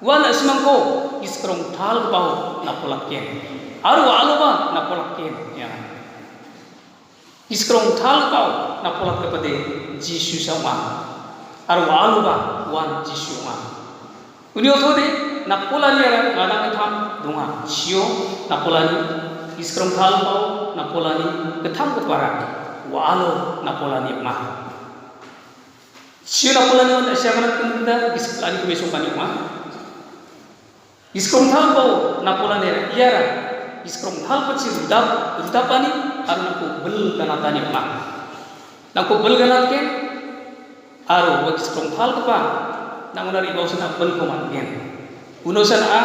wan asmangko iskrong thal bau napolak ken aru aloba napolak ken ya iskrong thal bau napolak kepada Jisu sama aru aloba wan Jisu ma uni othode napolani ara ngadang tham dunga sio napolani iskrong thal bau napolani ketham kepara walo napolani ma sio napolani wan asyamana kunda isklani kumeso pani ma iskrong thal bau napolani iara iskrong thal pachi rudapani aru naku bel ganatani ma naku bel ganatken aru iskrong thal kepa nangunari bau sana bel komanken unosan a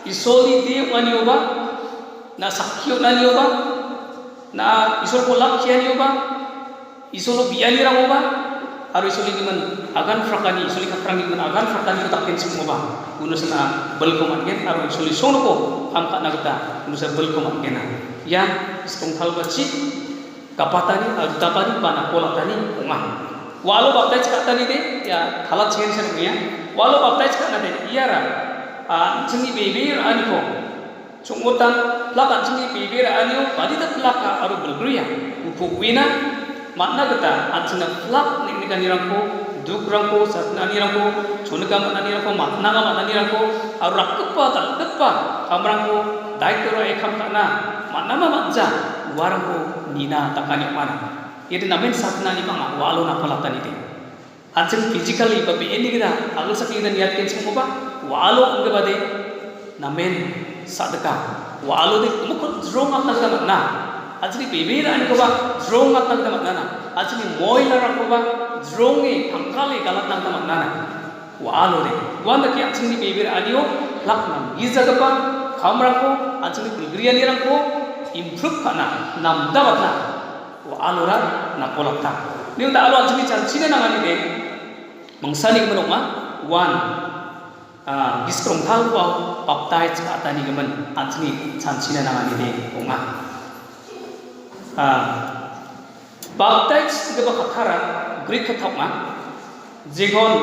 isoli dia manioba na sakyo nanioba na isol ko lakya nioba isolo biani rangoba aru isoli diman agan frakani isoli kaprani diman agan frakani takken simoba unosan a bel komanken aru isoli sono ko amka nagta unosan bel komanken ya iskrong thal bachi kapatani aru tapani pana kolatani uma walau baptais katani de ya halat chen serunya walau baptais katana de iara chingi beber aniko chungutan lakan chingi beber anio badita plaka aru belgruya upu wina makna kata anchina plak nikni rangko duk rangko satnani rangko chunga maknani rangko makna maknani rangko aru rakkepa talkepa kamrangko daitoro ekam kana makna makja warangko nina takani mana itu namen satnani mama walo napolatan itu anjing physically babi ini kita agal sakit dan niat kenci apa walo enggak bade namen sadaka walo de mukul drong atna kita makna anjing bebera ani ko ba drong atna kita makna anjing moila ran ko ba drong e thangkale galat nang kita makna walo de wanda ki anjing bebera anio laknam izaga ba khamra ko anjing bulgriya ni ran ko improve kana nam dabatna alora napolata ni uta alo anjini chanchine nangani de mangsani gmenokma wan giskrong thal bau baptai atani gmen anjini chanchine nangani de onga baptai geba kathara greek kathokma jegon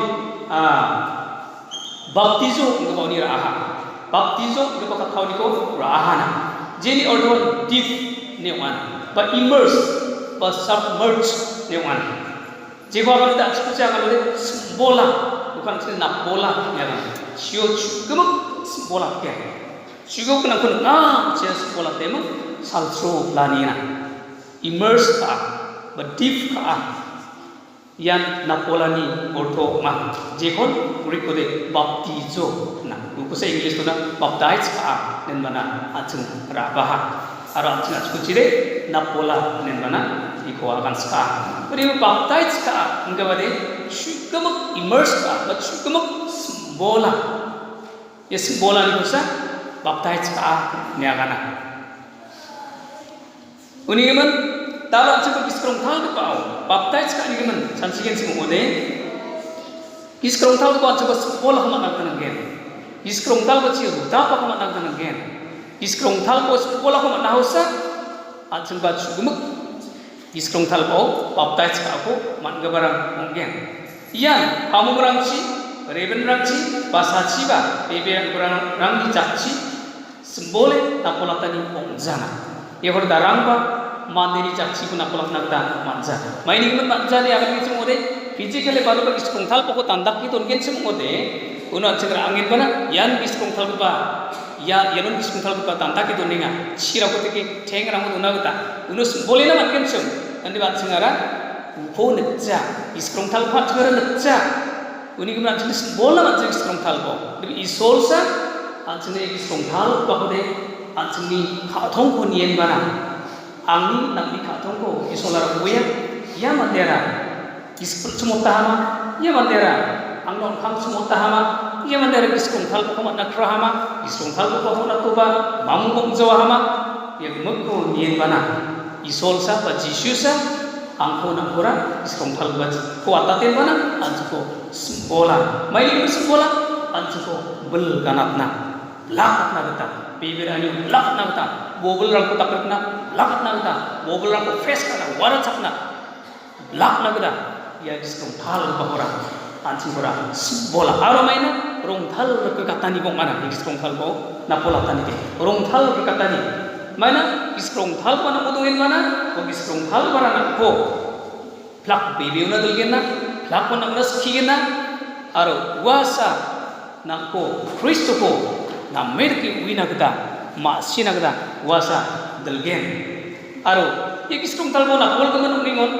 baptizo geba ni raha baptizo geba kathawni ko rahana jeni ordon deep ne wan but immerse but submerged newan. Jika kita tak sesuai kalau dia bola bukan sih nak bola ya kan. Sio cukup bola ke. Cukup kena kena cia bola tema salso lania. Immerse ka, but deep ka. Yang nak bola ni orto mah. Jikon mereka de baptizo. Nah, buku saya English tu na baptize ka. Dan mana acung rabah. Arah acung acung cire nak bola dan mana iko akan ska. Beri baptize ka enggak bade cukup immerse ka, but cukup bola. Yes bola ni bisa baptize ka ni akan. Uni gemen tahu cukup iskrong thal tu pau baptize ka ni gemen sansigen semua de. Iskrong thal tu pau cukup bola hama nak tenang gen. Iskrong thal tu ciu tak apa hama nak tenang gen. Iskrong thal tu bola hama nak hausa. Anjing baju gemuk. Iskrong thal bau baptize ka aku man gabarang mungkin yang kamu berangci reben rangci basaci ba bebe berang rangi jakci sembole napolatani ongjana ya hor darang ba mandiri jakci ku napolat nagda manja maini kun manja ni akan কিছু mode physically baru ba iskrong thal poko tandak ki ton কিছু mode uno cegra angin bana yan iskrong thal ba ya yenon iskrong thal ba tandak ki ton ninga chira ko teki theng rang una gata uno sembole na makin sem andi bat singara upo necca iskrong thal phat ngara necca uni kemudian jenis bola macam iskrong thal bo tapi isolsa anjene iskrong thal ba kode anjeni khathong ko nien bana angni namni khathong ko isolar buya ya mandera iskrong sumota hama ya mandera angnon khang sumota hama ya mandera iskrong thal ko mat nakra hama iskrong thal ko na ko ba mamung jawa hama ya mukko nien bana isolsa ba jisusa angko na pura iskrong thal ba ko ataten bana anjuko bola maili bola anjuko bel ganatna lakatna gata bibirani lakatna gata bobel rang ko takatna lakatna gata bobel rang ko face kana wara chakna lakatna gata ya iskrong thal ba pura anjukora bola aro maina rongthal kekatani bong mana iskrongthal bo na polatani ke rongthal kekatani mana iskrongthal mana udungin mana o iskrongthal bara na ko plak bebiuna dulgen na plak mana naskigen na aro wasa na ko Kristo ko na merki wina gda ma sina gda wasa dulgen aro iskrongthal bo na pol kemen ningon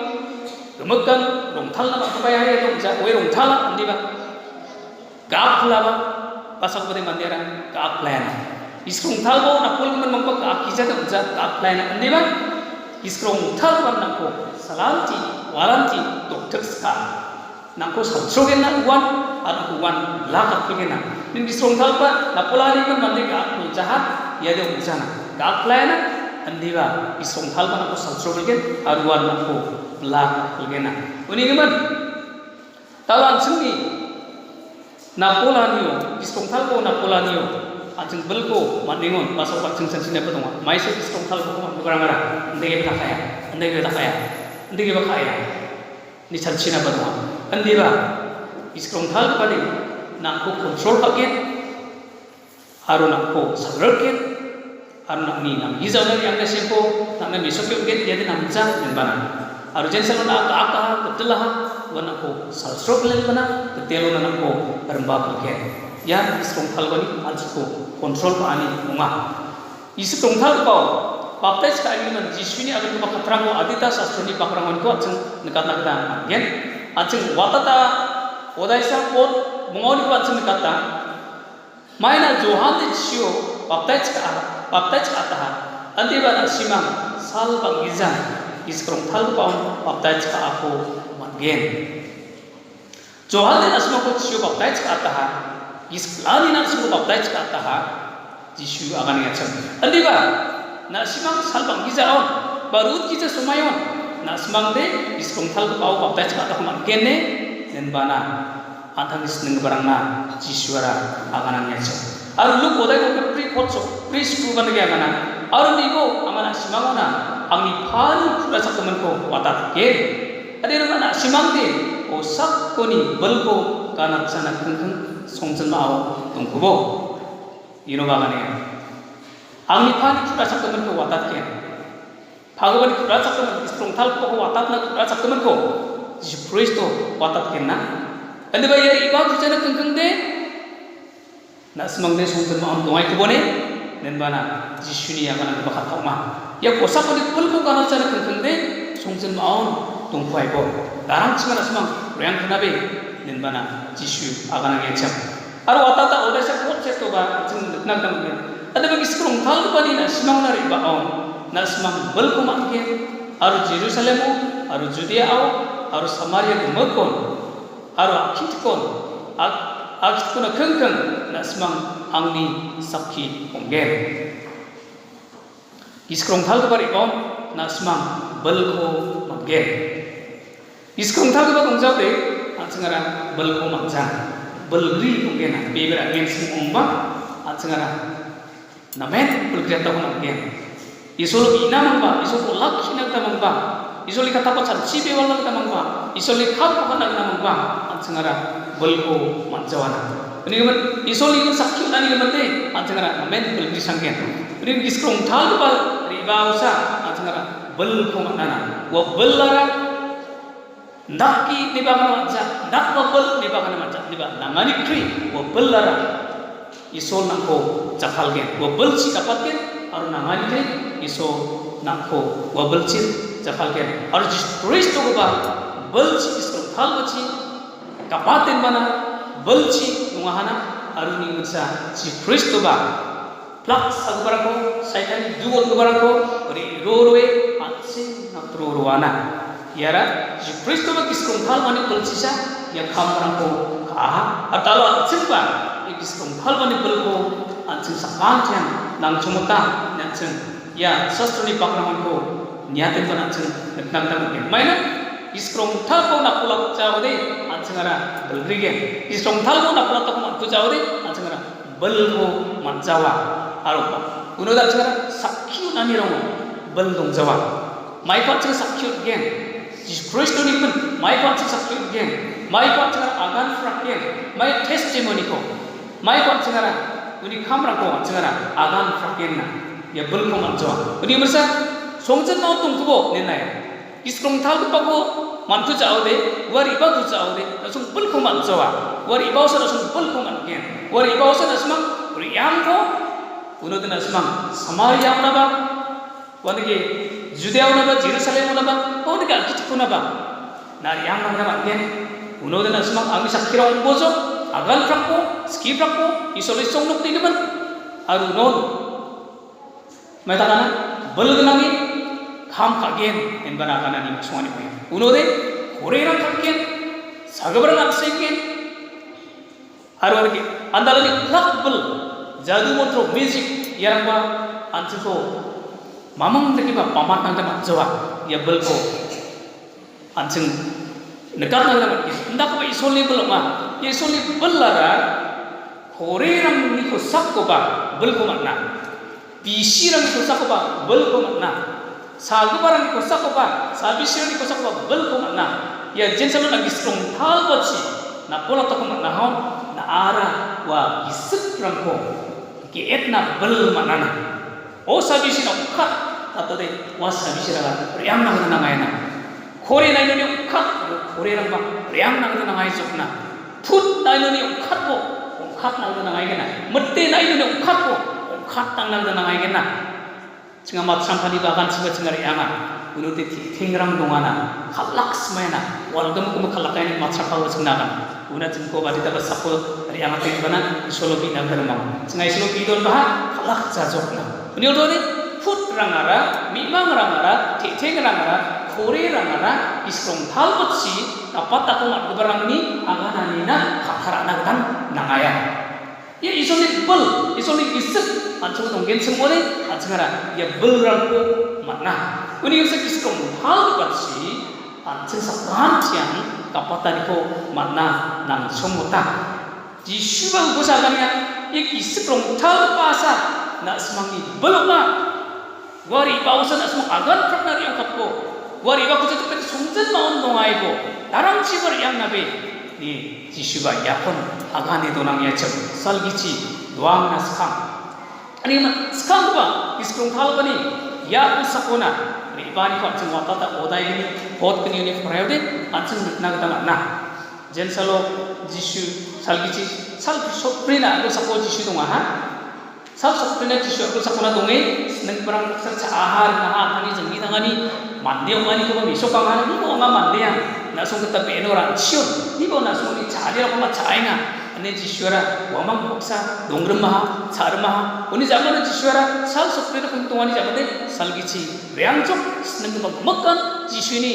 kemekan rongthal na kapaya ya dong ja we rongthal andi ba gap laba pasang pade mandera gap lana iskrongthal bo na pol kemen mangko ka kija dong ja gap lana andi ba iskrongthal ban na ko salanti waranti dokter ska na ko saltrogen na wan anu wan lakat kegen na nin iskrongthal ba na polani kan mande gap jahat ya dong jana gap lana andi ba iskrongthal ba na ko saltrogen arwan na ko lakat kegen na uni geman talan sini Napolanio, iskrongthal ko Napolanio, ajeng belko mandingon pasal paceng sensine petong, maise iskrongthal ko bukarangara, ndege bakaya, ndege bakaya, ni sensine petong, andira iskrongthal pade nakko kontrol paket, haru nakko sagrken, haru nakni nam hizana yang nesempo, nakna misokyo get jadi namja nembana, haru jensen nak aka betulah wana ko salstrok len bana ketelo na ko ramba ke ya iskrongthal bani alsko kontrol pa ani unga iskrongthal ko baptis ka ani man jisuni agar ko khatrango adita sastroni pakrangon ko achung nikatna kita gen achung watata odaisa ko mongoni ko achung nikata maina johan chio baptis ka ta antiba simang sal bangizan iskrongthal ko baptis ka ako gen Johan din asma ko Jisu baptize ka ataha isklani na asma ko baptize ka ataha Jisu akan ngacam andi ba na simang salbang gizaon barut giza sumayon na simang de iskrongthal ko pau baptize ka ataha man gene den bana antang isneng barang na Jisu ara akan ngacam aru lu kodai ko pri potso pri skru ban ge agana aru nigo amana simangona angni phani pura sakmen ko watat ke Adira mana simangde o sak koni belko kanak sana kengkeng songsen mau tungkubo ino bagane angni pani pura sakmen ko watat ke bhagwan pura sakmen iskrongthal ko watat na pura sakmen ko Jisu Kristo watat ke na ande ba yari iba jana kengkeng de na simangde songsen mau dongai ko bone nen bana Jisu ni akan bakat ma ya ko sak koni belko kanak sana kengkeng de songsen mau tungkuai bo darang cimana semang royang kenabe nen bana Jisu akan ngecam aru atata oda sa kotse to ba jeng nak dang ben ada bagi iskrongthal bani na simang nari ba on na simang belko manke aru Jerusalem aru Judea aru Samaria gemekon aru akitkon kengkeng na simang angni sakhi onggen iskrongthal bari on na simang belko mangen iskrongthal ko tongjaw de atsengara belko mangjang belgri ongena bebera gen sing omba atsengara namet belgri ta ko mangen isol ina mangba isol lak hina ta mangba isol kata ko chanchi be wala ta mangba isol khap ko na mangba atsengara belko manjawana ini kan isol ini sakhi ani mate atsengara namet belgri sanggen ini iskrongthal ko riba usa atsengara belko manana wa bellara naki nibagana maja nak bel nibagana maja niba nangani kri wa bellara isol nako jakhalgen wa belchi kapatgen aru nangani kri isol nako wa belchi jakhalgen aru Kristo ko ba belchi iskrongthal bachi kapaten bana belchi nungahana aru ni mutsa si Kristo ba plak sagbarako saitani dugot barako ri roroe atsin natruruana yara si Kristo ba iskrongthal mani belchisa ya khamrangko kaha atalo atsin ba iskrongthal mani belko atsin sakantian nang chumuta natsin ya sastroni pakrangonko niaten bana atsin nang maina iskrongthal ko napulak chawde atsingara belgrige iskrongthal ko napulak ko mantu chawde atsingara belko manjawa arupa unoda atsingara sakhi nanirong beldong jawa mai ko atsing sakhi gen Jisu Kristo ni pun mai ko atsing sakhi gen mai ko atsingara agan frak gen mai testimony ko mai ko cingara uni khamra ko cingara agan frakenna ya bel ko manjo uni mersa songjen mau tung tubo nenai iskrong thal ko pago mantu jao de wari ba tu jao de sung bel ko manjo wari ba sa sung bel ko manken wari ba sa asmang riyang ko uno den asmang samaria na ba wanige judea na ba jerusalem na ba oni ka kitu na ba na yang na manken uno den asmang ami sakira bojo agal prakko, ski prakko, isolation nuk tidak ban, aru non, mereka kana bel genangi, kham kagen, en bana kana ni maksudnya ni, uno de, korean kagen, sagabaran aksekin, aru lagi, andalani klak bel, jadu montro music, yang ba, anjiko, mamang lagi ba, pamat nang tema jawa, ya bel ko, anjing, nekat nang tema, ndak ba isoli bel ma. ये सोली बल्लारा खोरे रंग निको सबको बा बल को मरना पीसी रंग को सबको बा बल को मरना सागुबा रंग को सबको बा साबिशी रंग को सबको बा बल को मरना ये जिन सब लगी स्ट्रॉन्ग थाल बच्ची ना बोला तो को मरना हो ना आरा वा इस रंग को कि इतना बल मरना ना ओ साबिशी ना उखा तब दे वा साबिशी रंग रियांग ना करना गायना खोरे ना इन्होंने उखा खोरे रंग बा रियांग ना करना गाय चुकना Put na ino ni ungkat nang na ngay gena. Mete na ino ni ungkat nang na ngay gena. Singa matsang pani bagan siba singa rianga. Uno te tingrang dongana. Kalak semayana. Walgam kumu kalakay ni matsang pawa singa kan. Una jengko badi tabat sapo rianga tingbana isolo bi nang dermang. Singa isolo bi don baha kalak jajok na. Unyo do ni put rangara, mimang rangara, ting rangara. Kore rangara iskrong thal botsi dapat aku mat barang ni agana nina khakhara kan nangaya ya isoli bel isoli isek anjung donggen semone anjungara ya bel rangko matna uni isek iskrong thal botsi anjung sakan tiang kapatan ko matna nang somuta di syubang gosagannya ya iskrong thal pasa na semangi belma wari pausan asmang agan prakna yang kapko wari ba kutu tukati sungzen maun dongai bo darang ciber yang nabe ni jisuba yapon agane donang ya cem salgici doang naskam ani ma skam ba iskrong thal bani ya usakona ni bani ko cem wata ta odai ni hot kini ni fraude ancen nag dang na jen salo jisu salgici sal soprina do sako jisu donga ha sal soprina jisu do sakona dongai nang perang sa ahar na ani jengni tangani mandiang mani ko mi so kang ni ko nga mandiang na so kita beno ran siun ni ko na so ni chali ra ma chainga ane jishwara wamang boksa dongrum maha char maha uni jamana jishwara sal sopre ko tongani jamade salgichi reangchok nang ko makkan jishuni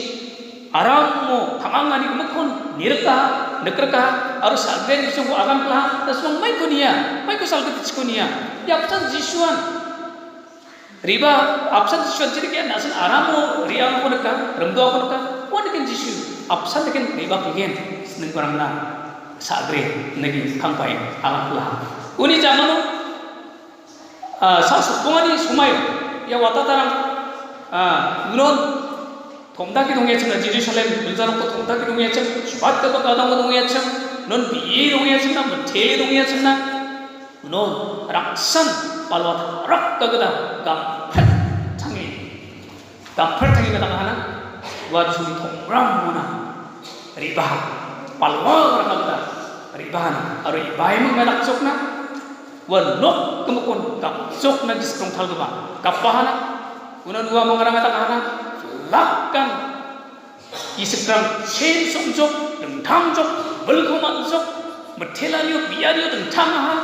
aram mo thamangani ko makkon nirka nakraka aru salben bisu ko agam kla tasmang mai ko salgiti ko niya yapsan jishwan riba absan jishu jadi kan nasan aramu riang aku nak remdo aku nak wan kan jishu absan kan riba pigen seneng barang na sagre negi kampai alam lah uni zamanu sa sukongani sumayo ya watatarang non thomdaki dongye chna jerusalem bilzan ko thomdaki dongye chna shubat ka kadang ko dongye chna non bi dongye chna mthe dongye chna non raksan palwat rak kagada gampar tangi kata kana wajuri thongram mona ribah palwa kagada ribah aru ibai mang medak sokna wanok kemukon kap sok na diskrong thal gaba kapahana unan dua mengarang kata kana lakkan isikrang chen songjok dengthang jok belkoman jok metelaniyo biariyo dengthang ha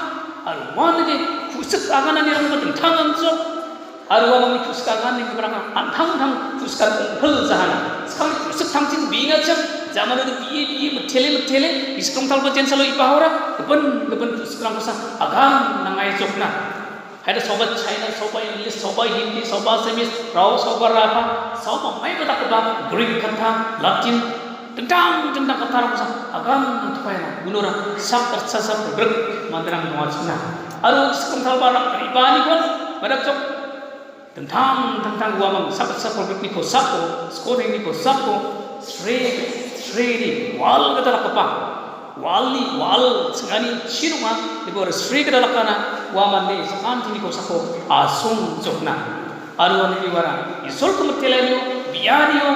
aru wanage kusuk agana ni rang dengthang jok aru wanage kusuk agana ni berang antang kusuk kumpul jahana sekali kusuk tangcin binga jam zaman itu biye metele iskrong thal bajen salo ipahora kepen kusuk rang kusa agam nangai jokna ada sobat China, sobat English, sobat Hindi, sobat Semis, rau sobat apa, sobat mai kata kata Greek kata, Latin, tentang kata rasa agam untuk apa gunura sak tersasar bergerak mandrang doa Cina. Aru sekarang talbar ibani pun pada cok tentang gua mang sak tersasar bergerak niko sako, skor niko sako, sredi wal kata apa, wal sengani sinunga di bawah Sri kedalakana waman ni sekan tini ko sako asung jokna aru ani wara isol kumertelenu biario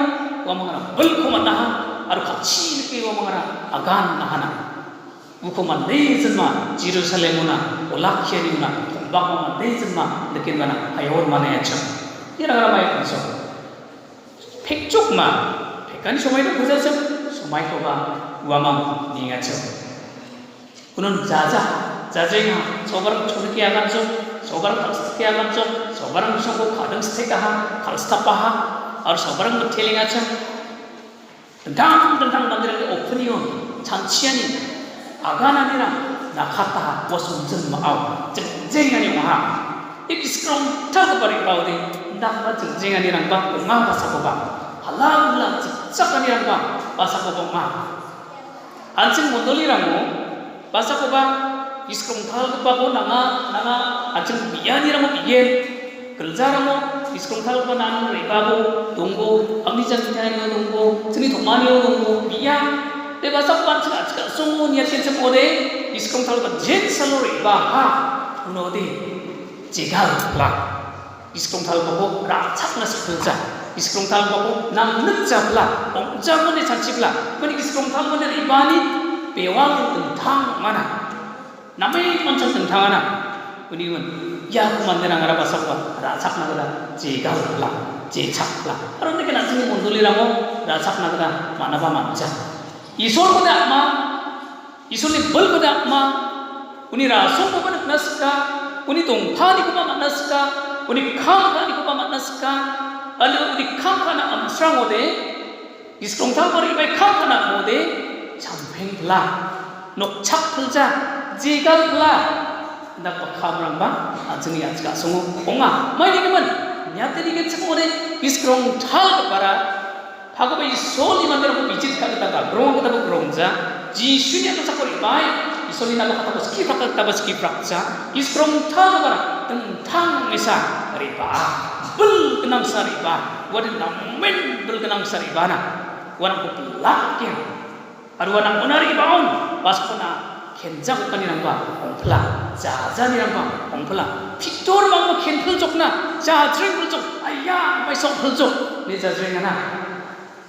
wamangana bel kumanaha aru kachi ke wamangana agan nahana ukuman dei jema Jerusalemuna olakhianuna bakma dei jema lekin bana ayon mane acham ira mai kanso pekchukma pekani somai no bujasam somai ko ba wamang ningacho kunun jajenga sobarang churki agancho sobarang kalstaki agancho sobarang songko kadang stekaha kalstapaha aru sobarang telingacho tentang mandirang opinion chanchiani agananira nakata wasunjen maau jenjengani waha ikiskrong tagabari baudi ndakba jenjengani rangba unga basakoba halagla cikcakani rangba basakoba ma anjing mondolirango basakoba iskrong tagabago nanga anjing biyaniramo biyen kerjaramo iskrong tagaba nang rebago tunggu angdijan kitanya tunggu seni tomaniyo tunggu biyan de basakoba cika sungu niat kencem ode iskrong tagaba jen salore baha unode jegal lah iskrong tagaba raksak nasi kerja iskrong talbaku nam nejabla ongjamone chancibla kani iskrong talbone ibani bewang tentang mana namai pancang tentang ana kuni ya kumandena ngara basakwa rasak nagada jegalla jechakla aron deke nasini monduli ramo rasak nagada manaba manca isol kode amma isoli bal kode amma kuni rasul ko naska kuni tongkhani ko naska kuni khangani ko naska Alu di kamkana amsrang ode, iskrong talbari bai kamkana ode, campeng la, nok cak pelja, jigal la, ndak pakamrang ba, ajeng ya cak sungu, onga, mai ni kemen, nyate di kecek ode, iskrong tal para, pago bai isoli mandera ko bijit ka kita ka, grong kita ko grongja, ji shunya ko sakori bai, isoli naga kata ko skiprak kita ba skiprakja, iskrong tal para, tentang esa riba. Bel kenang sariba, wadah namen bel kenang saribana, warang ko pelaknya, aru warang onari baon, pas kena kenjak kan irang ba, ongpela, jajan irang ba, ongpela, Victor bang mo ken peljokna, jajreng peljok, ayah mai sok peljok, ni jajreng ana,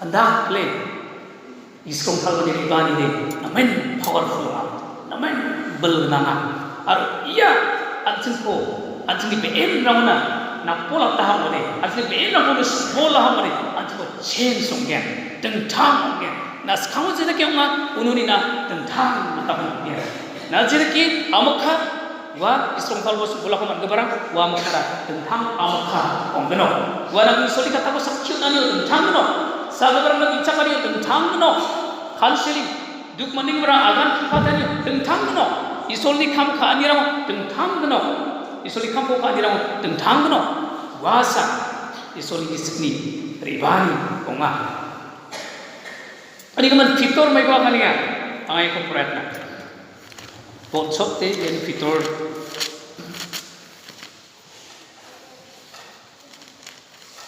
anda le, iskrong talba ni ribani de, namen powerful man, namen bel kenanga, aru iya, anjing di BM ramana. Na pola tahap mode, asli beda mode pola tahap mode, anjing chen songgen, tentang mode. Na sekarang jadi kiamma ununi na tentang mata mode. Na jadi ki amukha, wa isrong talbo sebulah kaman kebarang, wa amukha tentang amukha onggeno. Wa nang isoli kata ko sakit nani tentang no, sagabarang nang icakari tentang no, kalseli duk maning berang agan katanya tentang no, isoli kam kaanirang tentang no. Isoli kampo kadirang tentang no wasa isoli iskni ribani onga ani kaman fitor mai ko kania angai ko pratna botchok te en fitor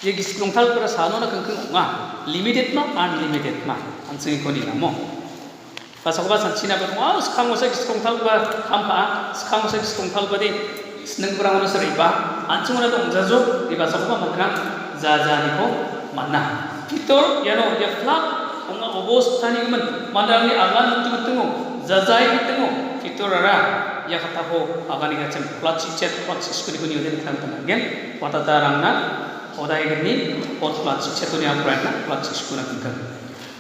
ye giskrong thal para sano na kangkang onga limited ma unlimited ma ansing ko ni namo pasakba sanchina ba wow skang osa giskrong thal ba kampa skang osa giskrong thal ba de seneng kurang udah seriba, ancung udah dong jazo, di bahasa apa mantra jaja niko mana. Fitur ya no ya flak, onga obos tani kemen, mantra ni agan tengok jajai tengok, fitur ara ya kata ho agan ni macam plat cicet sekali kuni udah ditantang gen, wata tarangna, odai gini, plat cicet tu ni apa na, plat sekali kan.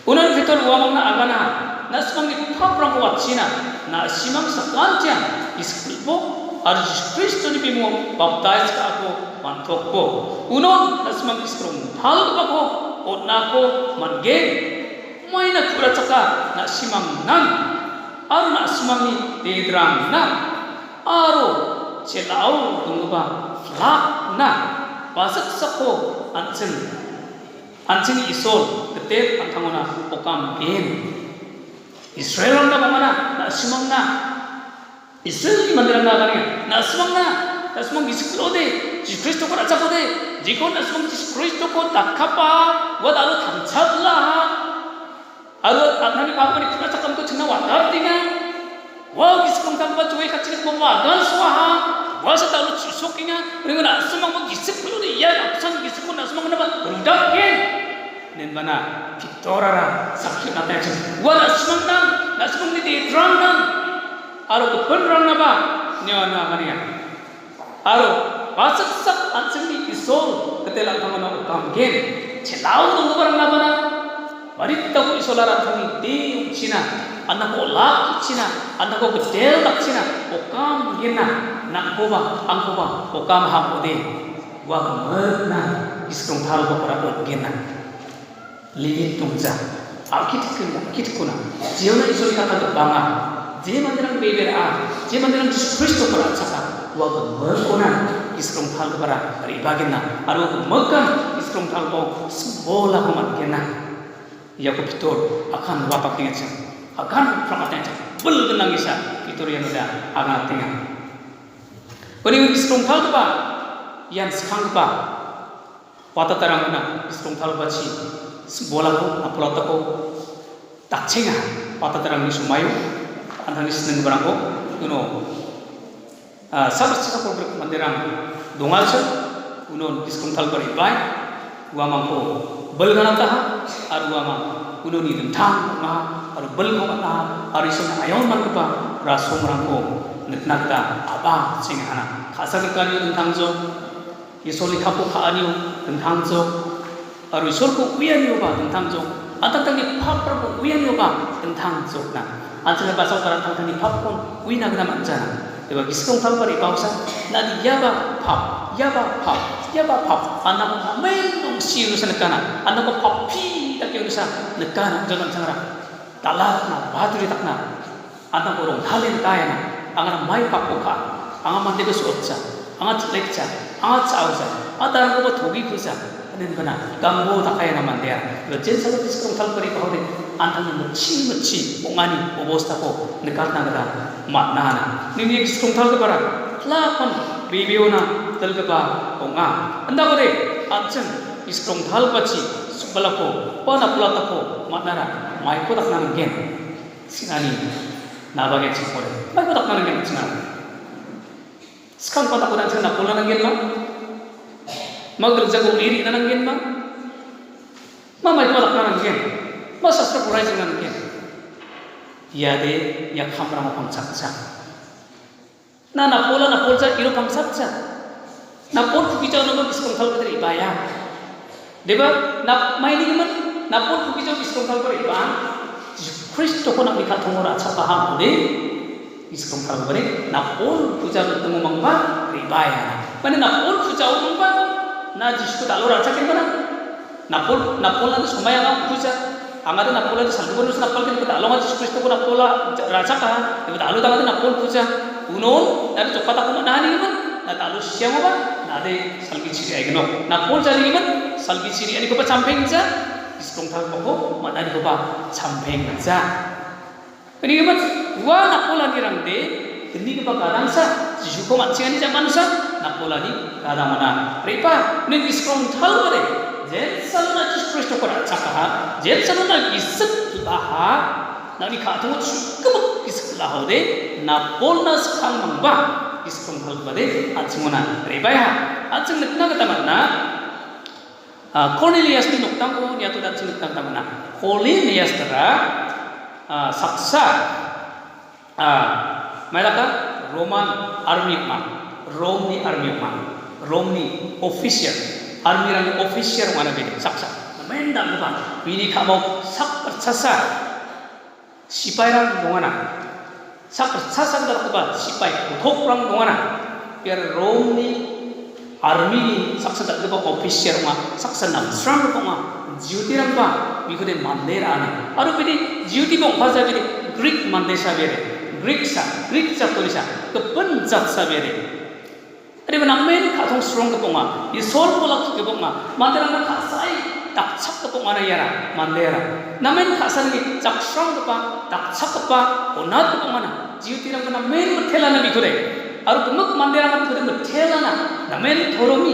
Unan fitur uang na agana, nas mangi paprang kuat Cina, na simang sekantian iskulpo. Yesus Kristus ni bimo baptize ka ako mantok ko unon nasmang iskrong hal ka ko otna ko mangge may nagpura tsaka na simang nan aro na simang ni dedrang na aro chelao tunggu ba flak na basak sako anchen isol ketet antangona okam gen Israel na bamana na simang na Israel di mandiran nagarnya, nasemang Giskro de, Giskristo ko raja ko de, jiko nasemang Giskristo ko takapa, wadalu tamchabla, Aro adnani pagani kita cakap tu cina wadar tinga. Wah giskrong tanpa cuy kacil bawa gal suaha. Wah setahu cisokinya. Mereka semang mau gisik perlu dia. Apsan gisik pun semang nama rudak ken. Nen mana pitorara sakit nata aja. Wah nak semang ni terang nan. Aro kepen rang napa. Nyawa mana? Aro pasak anjing ni isol ketelang tangan ukam ken. Celau tu barang napa na. Mari tahu isolara tangi di Cina, anak kolak Cina, anak ko bedel tak Cina, okam gina, nak koba, angkoba, okam hamode, wah merna, iskrong thal ko para gina, lihat tungja, akit kuna, jiona isol kata banga, je mandirang bebera, je mandirang Kristo para caka, wah merkona, iskrong thal ko para ribagina, aru mekam iskrong thal ko sebola ko gina. Ya ko pitor akan wapak tinga cang akan pramatnya cang bel benang isa pitor yang udah akan tinga kini iskrong thal ba yan sekhang ba wata tarang na iskrong thal ba ci bola ko apolata ko takcenga wata tarang ni sumayo antani senen barang ko kuno sabar cita ko mandirang dongal sa kuno iskrong thal ba ibai gua mangko bel ganata arwa ma kuno ni dentang ma ar bel ko ma ar iso na ayon man pa rasom rangko netnakta aba singhana khasa kali dentang jo iso li khapo khani dentang jo ar iso ko uyan yo ba dentang jo atang ni phap pro uyan yo ba dentang jo na anjana basau karan tang ni phap kon uina gna manjana eba giskrong thal pari pausa na di yaba phap anak main dong siu senekana anak ko papi tak yang bisa nekana jangan sangra talak na baturi takna anak ko rong halin kaya na angana mai pakoka anga mande ko sotsa anga lekcha anga chausa atar ko thogi khusa nen kana gambo takaya na mandea lo jen sa giskrong thal pari paude antang mechi ongani obosta ko nekatna gada matnana ni giskrong thal ko para lakon bibiona telgaba onga anda kore acen iskrong thal pachi subalako pana pulatako matnara mai ko takna gen sinani nabage chikore mai ko takna gen sinani skam pata ko dan sana pulana gen magal jago iri nan gen mai ko takna gen masastra purai jangan gen yade ya khamra mo pangchakcha na polja iro pangchakcha na pol pukijau nama iskrong thal badri baya deba na maini geman na pol pukijau iskrong thal badri ba Kristo ko na mikha thongora acha paham ode iskrong thal badri na pol puja temu mangba ribaya mane na pol pujau mangba na jisko dalor acha ken bana na pol na somaya na puja amada na pola salubon na pol ken dalor acha Kristo ko na pola racha ka deba dalor tangade na pol puja unon dari chokata ko na hani geman na talu siang ba nade salgi ciri ay gino na pol jari man salgi ciri ani ko pa campeng ja iskrong thal ko madani ko pa campeng ja ini man wa na pola ni rang de ini ko pa kadang sa jisu ko mancing ani jaman sa na pola ni kada mana repa ni iskrong thal ba de jen saluna Kristo ko ra chaka jen saluna isat laha na ni ka tu chukuk isla hode na pol na skang mangba iskrong thal bade achungona rebaya achung nakna kata mana Cornelius ni noktang ko niya to achung nakna kata mana Cornelius tara saksa malaka Roman army Rome official army rang official mana bede saksa menda bukan bini kamo sak percasa sipai rang dongana sak percasa dalam kuba sipai uthok rang dongana biar Rome army saksa dalam kuba official ma saksa nam strong ko ma duty rang ba bikude mandera ana aru bede duty bong bhaja bede Greek mandesa bede Greek sa tolisa kepenjat sa bede Ada menamen katong strong keponga, isol polak keponga, mandera na kasai tak cak keponga na yara, mandera. Namen kasar ni cak strong kepa, tak cak kepa, onat keponga na. Jiu tirang kena men metela na bikude. Aru kemek mandera na bikude metela na. Namen thoromi,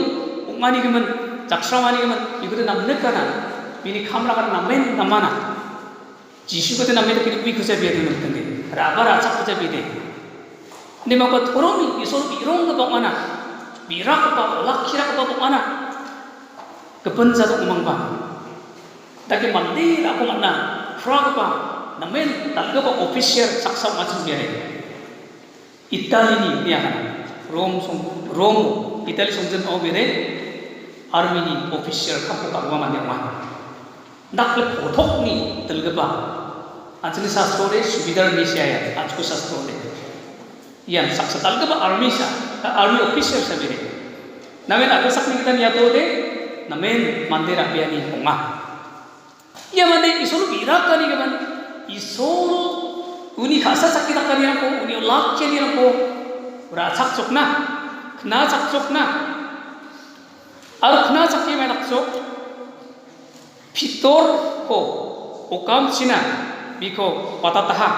umani kemen cak strong mani kemen bikude nam nekana. Bini kamera kana namen namana. 지슈 그때 남의 그리 위 그자 비에 되는 건데 라바라 차 그자 비에 근데 막 토롬이 이소로 이런 거 보거나 미라고 봐 올라키라고 보거나 그 번자도 우망바 다게 만디라고 만나 프라고 봐 남의 달고가 오피셜 saksa macam biare 이탈리니 미야하나 롬 이탈리 송전 오베레 아르미니 오피셜 카포가 우마만데마 nakle pothok ni telgeba anjani sastore subidar ni siaya anjku sastore yan saksa telgeba army officer sabire namen aga sakni kita niato de namen mandira biani honga ya mane isoro birakani gaban isoro uni khasa sakita kani ko uni lakche ni ko ura sakchokna khna sakchokna ar khna sakki mai lakchok Fitor ko ukam Cina biko patataha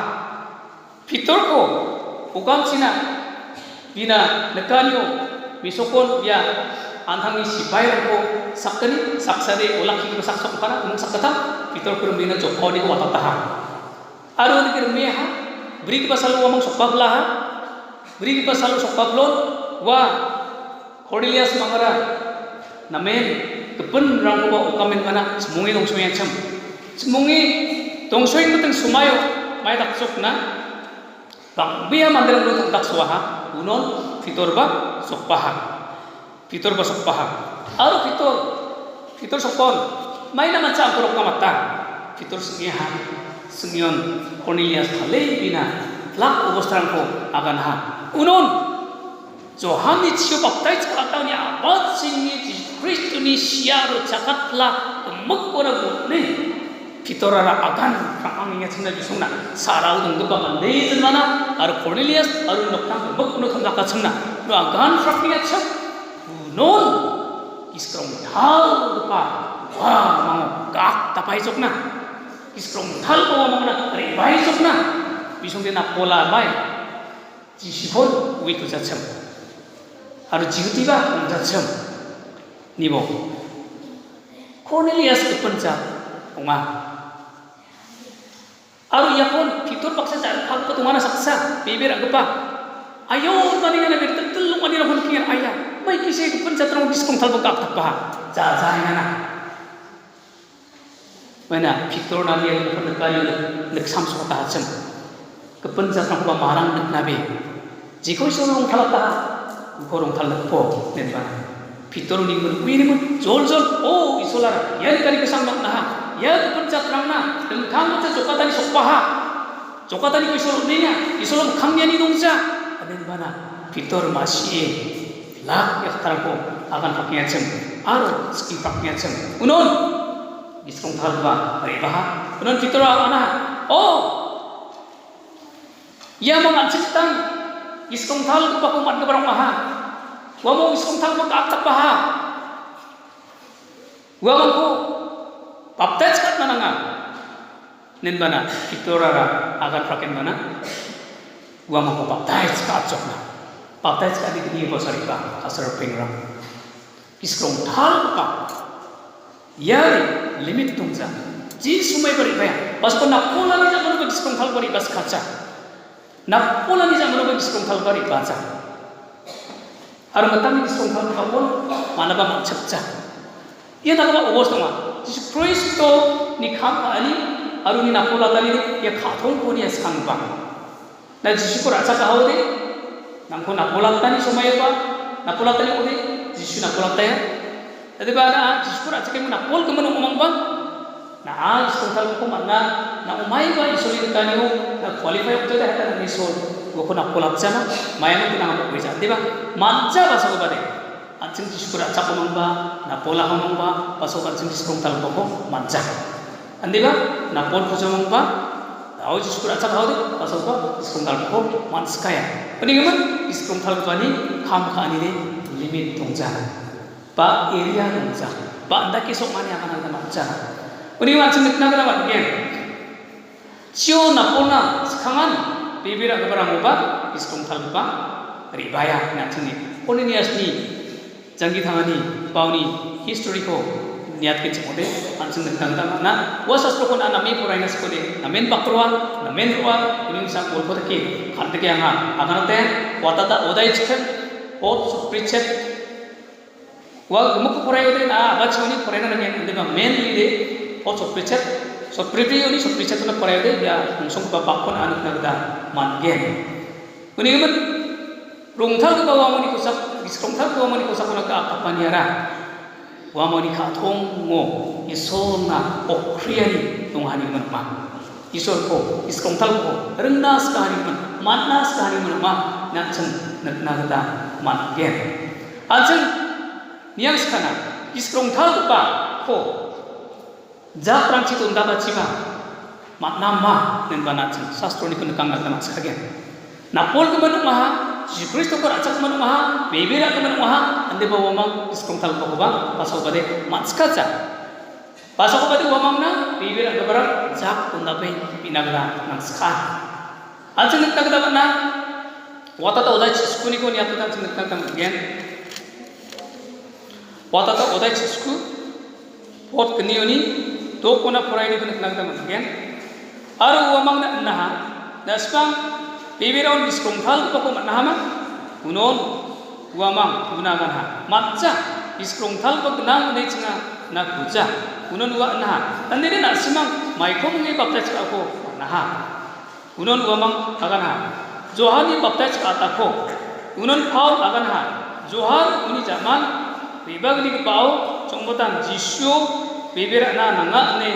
Fitor ko ukam Cina bina nekanyo misokon dia anthangi sipai ko sakani saksade ulaki ko saksok kanaung sakata Fitor ko bina jokoni ko patataha aro ni kirmeha beri pasal wamang sokpablaha beri pasal sokpablon wa Cornelius mangara namen kepen rang ko ukamen mana semungi dongsoy yang cem semungi dongsoy beteng sumayo mai daksok na bang biya mandaran lo tak suaha unon fitor ba sokpaha aro fitor sokpon mai na macam korok kamata fitor sengion Cornelius halei bina lak ubostran ko agan ha unon Johani cium baptais kata ni abad sini Kristu ni siaru cakatlah kemakora ni fitorara agan ramangnya cina bisungna sarau dong doa mandai cina aru Cornelius aru nokta kemakno thangka cina lo agan ramangnya cina non iskrong hal doa wah mau gak tapai cokna iskrong hal bawa mana ribai cokna bisung dia pola mai jisipon wiku cacem aru jigutiba ongjacem nibo Cornelius kepenca onga aru yakon fitur paksa jar hal petumana saksa beber agpa ayo tani na ber telung ani rahon kian aya mai kise kepenca terong diskong talbo kap tapha ja na mana fitur na dia pendekari nek samso ta cem kepenca terong marang nek nabe jiko sorong talata gorong talak po nenba fitor ni mun jol oh isolara ya kali kesang nah ya pencet rangna dan kamu ca jokatani sokpaha jokatani isol ninya isolom khamyani dongja nenbana fitor masih lak ya tarako akan paknya cem aro ski paknya cem unon isong talba rebaha unon fitor ana oh ya mengancitang isong tal ko pakumat ke barang maha wamo isong tal ko kaaktak paha wamo ko baptize kat mananga nenbana fitorara agar praken mana wamo ko baptize kat chokna baptize kat dikini ko sariba kasar pengra isong tal ko yari limit tungja ji sumai bari baya bas ko napola ni jamano ko isong tal bari bas kaca Napola ni zaman apa diskon kalbari baca. Aru matang diskon kalbari mana ba macapca. Ia tak apa obos toma. Jis praise to ni kham ani aru ni napola tali ya khathong ko ni asang ba. Na jisu ko racha kahau de namko napola tani somai ba napola tali ode jisu napola taya. Tadi ba na jisu ko racha ke napol ke mano umang ba. Na diskon kalbari ko mana na umai ba isoli tani na qualify up to that and isol go ko napola chama mayam ko na ko bisa diba manja baso ko bade anjing diskura cha ko mamba napola mamba baso ka anjing diskong tal ko manja andiba napol ko mamba dau diskura cha haude baso ko diskong tal ko manskaya peningaman diskong tal ko ni kham khani de limit tongja ba area tongja ba anda kisok mani akan ada manja peningaman cengit na kana gen Sio napona sekangan bibira kebarang obat iskong talpa ribaya na tini Cornelius ni janggi thangani pauni historiko niat ke cimode anjing nentang na wa sastro kon anami puraina skode namen pakrwa namen ruwa ini sang bolpo teki khante ke anga aganate watata odai chiken pot suprichet wa muk purai ode na abachoni puraina ngen ande men lide pot suprichet supriti oni suprichet na purai ode ya song pa pakon anu nagda mangen uni gemen rungthal ke bawa moni kusak disrungthal ke bawa moni kusak na ka kapaniara wamoni khathong ngo isona okriani tunghani manma isor ko isrungthal ko rengnas kahani man mannas kahani manma nanchen natnagda mangen anchen niang skana isrungthal ba ko ja prangchi tunda ba chiba matnama nen banachin sastroni kun kangga tamas kagen napol ke manu maha Kristo ko acak manu maha bebera ke manu maha ande bawa mang isrungthal ko ba pasau bade matskacha pasau bade wamang na bebera ke barang jak tunda be pinagra nang skha anchen nagda na watata odai chiskuni ko niat tan nagda kan gen watata odai chisku pot knioni to kona purai ni nagda gen aru wamang na naha naspang Bibirawan iskrungthal ko manahama unon wamang gunagan ha matcha iskrungthal ko gnang ne chinga na puja unon wa naha tandire na simang maikom nge baptise ka ko naha unon wamang agan ha johani baptise ka ta ko unon paul agan ha johar uni zaman bibag ni pao chongbotan jisyo bibira na nanga ne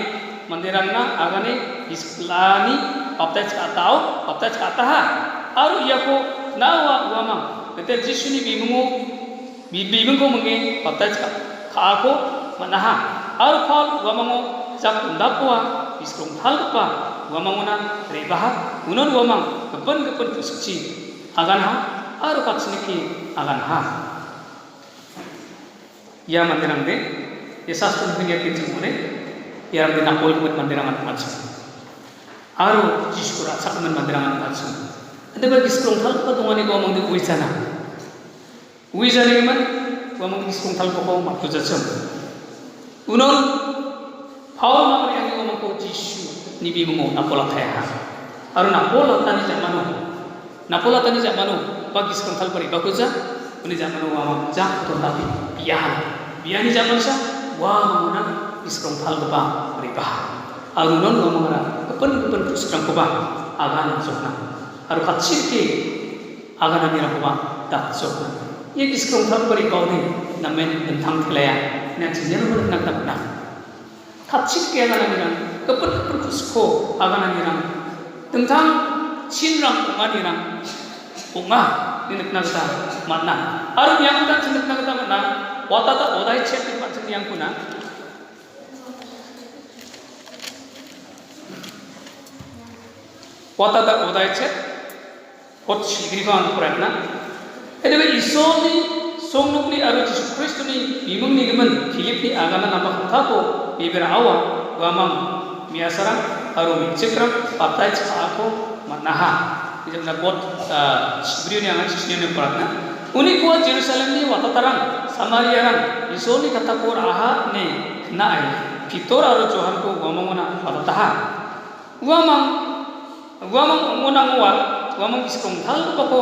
mandirang na agane isklani baptise ka tao baptise ka taha aru iya ko nawa wamang kete jisuni bimung ko menge baptise ka ko manaha aru phal wamango jak undapwa iskrungthal pa wamangona rebaha unon wamang kepen suci agan ha aru katsniki agan ha ya mandirang de ya sastun punya kinjimone ya ramde napol kuat mandirangan macam aru jiskura sakman mandirangan macam ande ba iskrungthal ko tungani ko mangde uisana man wamang iskrungthal ko matujacham unon paul mamri angi wamang ko jisu ni bimungo napola thaya aru napola tani jamano ba iskrungthal pari bakuja uni jamano wamang jak to tapi biani zaman sa wamang iskrungthal ba riba aru non wamangara kepen puskrang ko ba agan sokna aru khatchirke agan ani rakwa dak sokna ye iskrungthal pari kauni namen bentang thlaya na chijen bon nak tak khatchirke agan ani ran kepen pusko agan ani ran tentang chinrang umani ran unga dinek nagta matna aru yang kan chinek nagta matna watata odai chet macam yang kuna watata odai chet pot shigrivan pratna edebe isoni songnukni aru Yesus Kristus ni bimungni gemen Filipni agana nama khatako ibera awa wamang miasara aru micekram patai chako manaha ijamna pot shibriuni angan sisnione pratna uni ko Jerusalem ni watatarang Samariarang isoni katakor aha ne naai kitor aru Johan ko wamangona watataha wamang ngonangwa wamang iskrungthal ko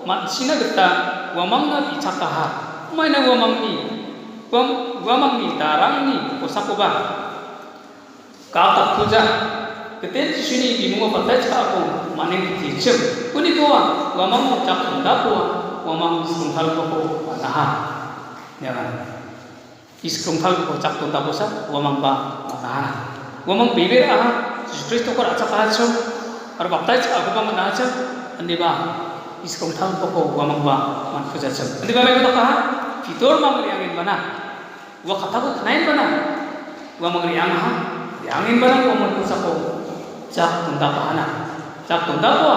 mansina geta wamang na bichakaha maina wamang ni darang ni kosakoba kata puja kete sini bimungo patai ako maning kicem kuni ko wamang chakunda ko wamang iskrungthal ko manaha ya iskrungthal ko chakunda ko sa wamang ba manaha wamang bibera Kristo ko achakacho aru baptise aku ba manacha andi ba iskrungthal ko wamang ba manfujacha andi ba me to ka fitor mangri angin bana wa kata ko knain bana wamang ri angin bana ko manfusa ko jak tunda bahana jak tunda ko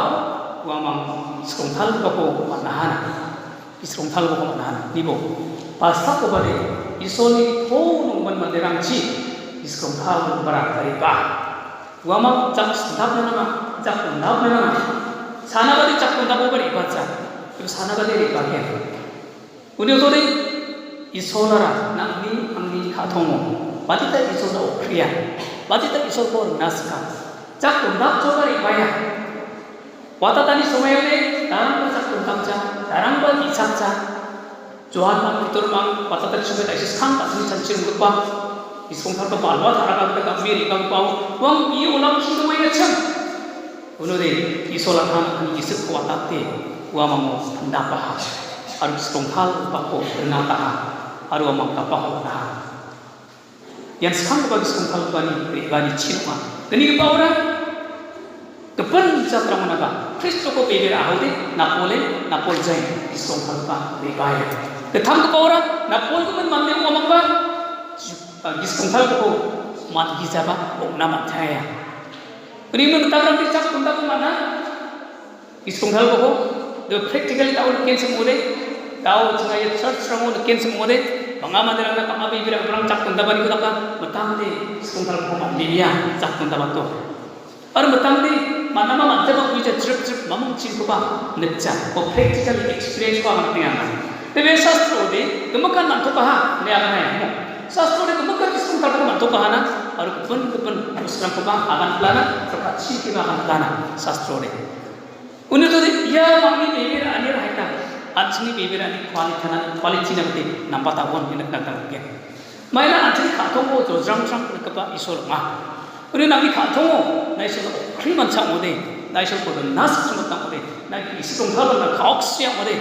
wamang iskrungthal ko manahana iskrungthal ko manahana nibo pasta ko bade isoni ko nung ban mandirang chi iskrungthal bara kari ba wamang jak stap na jak undap na sana badi jak undap bari baca itu sana badi ri bagian uni tore isolara nangni angni khathomo Matita iso na okriya. Matita iso ko naska. Jak tundap coba ribaya. Wata tani sumayone darang ba jak tundap ja, darang ba isak ja. Johan mang fitur mang wata tani sumay ta isis khang ta sini chancin lupa. Iskong thar ka balwa thara ka ka miri ka pau. Wang i ulam sing way acham. Unode iso la khan ani isik ko wata te wa mango tundap ha. Aru iskong thal pa ko renata ha. Aru amang ka pa ho na. Yang sekarang bagi sekongkal bani cina, kini kita orang kepen jatra mana ba, Kristo ko bebera ahode, napol jain, sekongkal bani bayar. Ketam kita orang napol ko mandi ngomong ba, sekongkal ko mandi jaba, nama caya. Kini mengenal nanti cak tentang mana, sekongkal ko, the practically tahu ken semule, tahu cengai church ramu ken semule. Pengaman dirang na pangabi birang perang cak tunda bani kita kan betam di sekongkal komat dia cak tunda batu. Orang betam di mana mama jawab bisa trip mamung cinta ba necca. Oh practical experience ko akan tiang. Tapi sastro de kemukan mantu paha ne akan ya. Sastro de kemukan sekongkal komat mantu paha na. Orang kepen musram ko ba akan pelana terkat cinta akan pelana sastro de. Unut tu dia mami bebir anir haita. Anjing bebera ni kualiti nanti nampak tahun ini nak datang ke. Mainan anjing katong ko jojang kepa isol ma. Uri nabi katong na isol kriman cang ode, na isol ko nas cang tang ode, na iskong thal na kaok siang ode,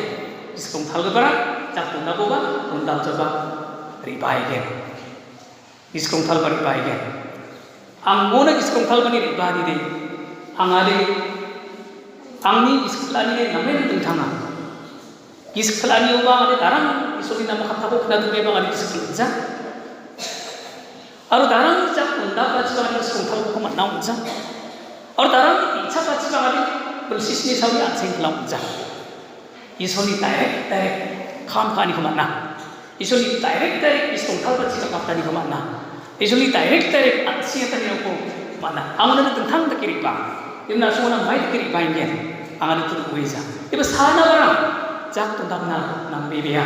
iskong thal ke barang cak tunda boba tunda coba ribai ke. Iskong thal bar ribai ke. Anggona iskong thal bani ribai de. Angade angni isklani de namen tentanga. Iskelani ubah ada darang isoli nama kata ko kena tu memang ada iskelani ja. Aru darang jak unda baca ada sekongkal ko mana ja. Aru darang icha baca ada persis ni sawi anseng kelam ja. Isoli direct kam kani ko mana. Isoli direct sekongkal baca kata ni ko mana. Isoli direct anseng tani ko mana. Amun ada tentang tak kiri ba. Ina semua mai tak kiri ba ini. Angan itu kuisa. Ibu sana barang. Jak tundap na bebea.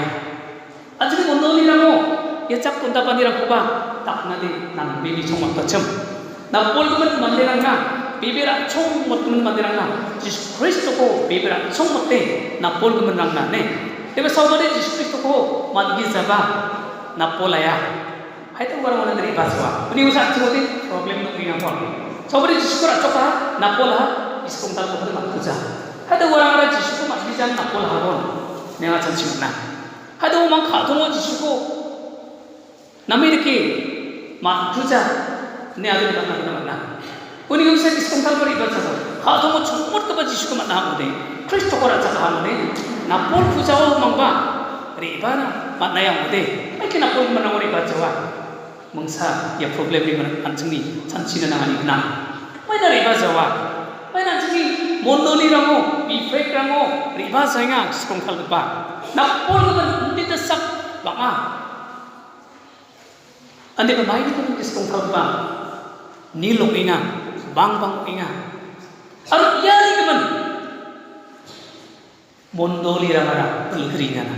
Anjing mondoli ramo, ya jak tundap ani ramo ba, tak nade na bebi cuma tacem. Na pol kuman mandirang na, bebera cong motun mandirang na. Yesus Kristus ko bebera cong motte, na pol kuman rang na ne. Tapi saudara Yesus Kristus ko mandi zaba, na polaya. Hai tu orang mana dari bahasa. Ini usah cimote problem tu punya pol. Saudara Yesus ko racoka, na pola, iskong tal ko mat puja. Ada orang Yesus ko masih jangan nak pola haron, nengat cancing na. Ada orang katong Yesus ko, namanya ke mat puja, ne ada di mana mana. Uni kami saya iskong tal beri baca tu. Katong cumut kepada Yesus ko mana hamu deh. Kristus ko raja hamu deh. Na pol puja orang mangba, ribana mat nayang deh. Mungkin na pol mana orang baca wa. Mengsa ya problem ni mana cancing ni cancing na nangani kena. Mana ribaca wa. Mana cancing mondoli ramo, bifek ramo, riba sayang sekongkal kepa. Nak pol kepan nanti tersak bapa. Andi pemain itu nanti sekongkal kepa. Nilok ingat, bang ingat. Arut yari kepan. Mondoli ramara pelkeringan.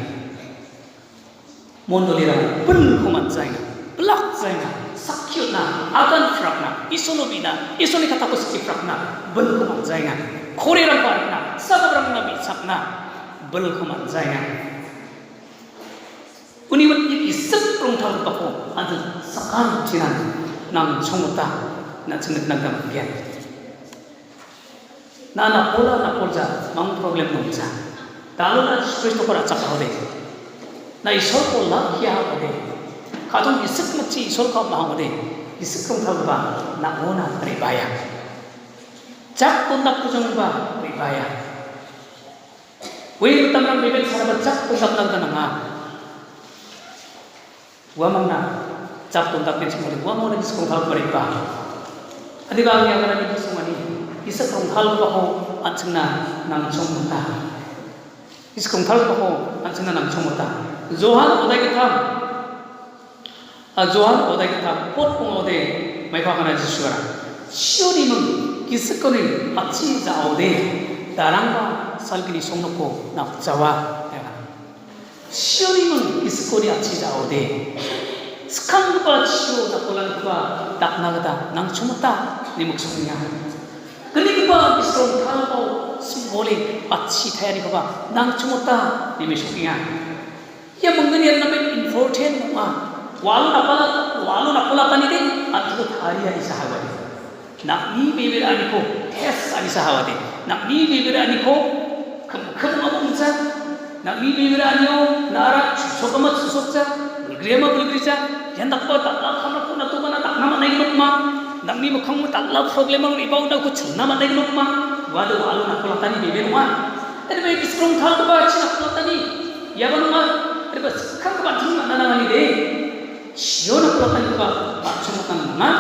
Mondoli ramara pelkumat sayang, pelak sayang. Sakyuna, agan frakna, isolobina, isoli kata ko skip frakna, belkumat sayang. Kore ramparna, sabarang nabi sakna, belkumat sayang. Uniwan ini seprung tahu tako, ada sekarang cinan, nang cumuta, nang cendet nagam biar. Na pola mang problem nungsa. Kalau na Kristus ko racak hode, na isol ko lag hiya hode. Kadang isik macam isol kau mahu deh, isik kau tahu bah, nak mana ribaya. Jak pun tak pujang bah ribaya. Wei tamang bebek sahabat jak pun tak nang nang. Gua mana jak pun tak pensing boleh, gua mau lagi isik kau tahu beribah. Adi bang yang ada di semua ni, isik kau tahu bah ancena nang cumuta. Isik kau tahu bah ancena nang cumuta. Zohan odai kita. Johan odai kita pot pun odai, mereka akan Yesus orang. Siapa ni kisahkan aci jauh deh, darang ba salgini sonoko nak Jawa. Siapa ni kisahkan aci jauh deh, sekarang tu pada siapa nak polan kuba tak nagada nang chumata ni muksungnya. Kini kuba isrong kalbo simbole patsi thayani kuba nang chumata ni mesuknya. Ya mengenian namen important ma walu napala tani de antu thariya isahawadi. Nak ni bebel aniko tes ani sahawadi. Nak ni bebel aniko kham abungsa. Nak ni bebel anio nara sokamat susoksa. Grema bulgrisa yang tak apa tak lah kamu pun atau mana tak nama naik rumah nak ni kamu tak lah problem orang ibau dah aku nama naik rumah waduh alu nak pulang tani bebe rumah tapi bagi sekarang thal tu baca nak pulang tani ya kan rumah tapi sekarang baca mana nama ni deh siapa nak pulang tani apa baca makan mana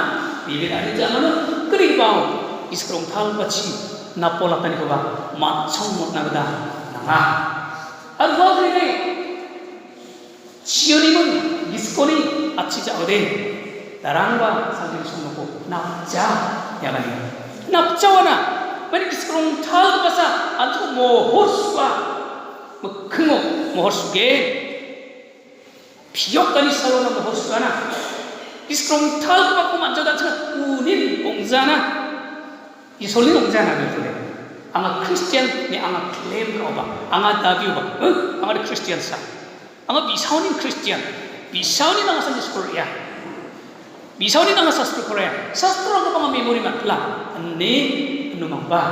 bebe ada jangan kering bau sekarang thal baca nak pulang tani apa macam mana dah nama aduh ni 시연임은 미스코니 아치자 어데 나랑과 사진 숨놓고 납자 야가니 납자와나 만약 미스코롱 탈도 바사 안투 뭐 호수가 뭐 큰거 뭐 호수게 비역간이 살로나 뭐 호수가나 미스코롱 탈도 받고 만져다쳐 우닌 옹자나 이 솔린 옹자나 그래 아마 크리스티안 네 아마 클레임 가봐 아마 다비오바 응 아마 크리스티안 사 Anga bisauni Christian, bisauni nang asal Korea, bisauni nang asal Korea. Sastra ko pang memori matla, ane numang ba,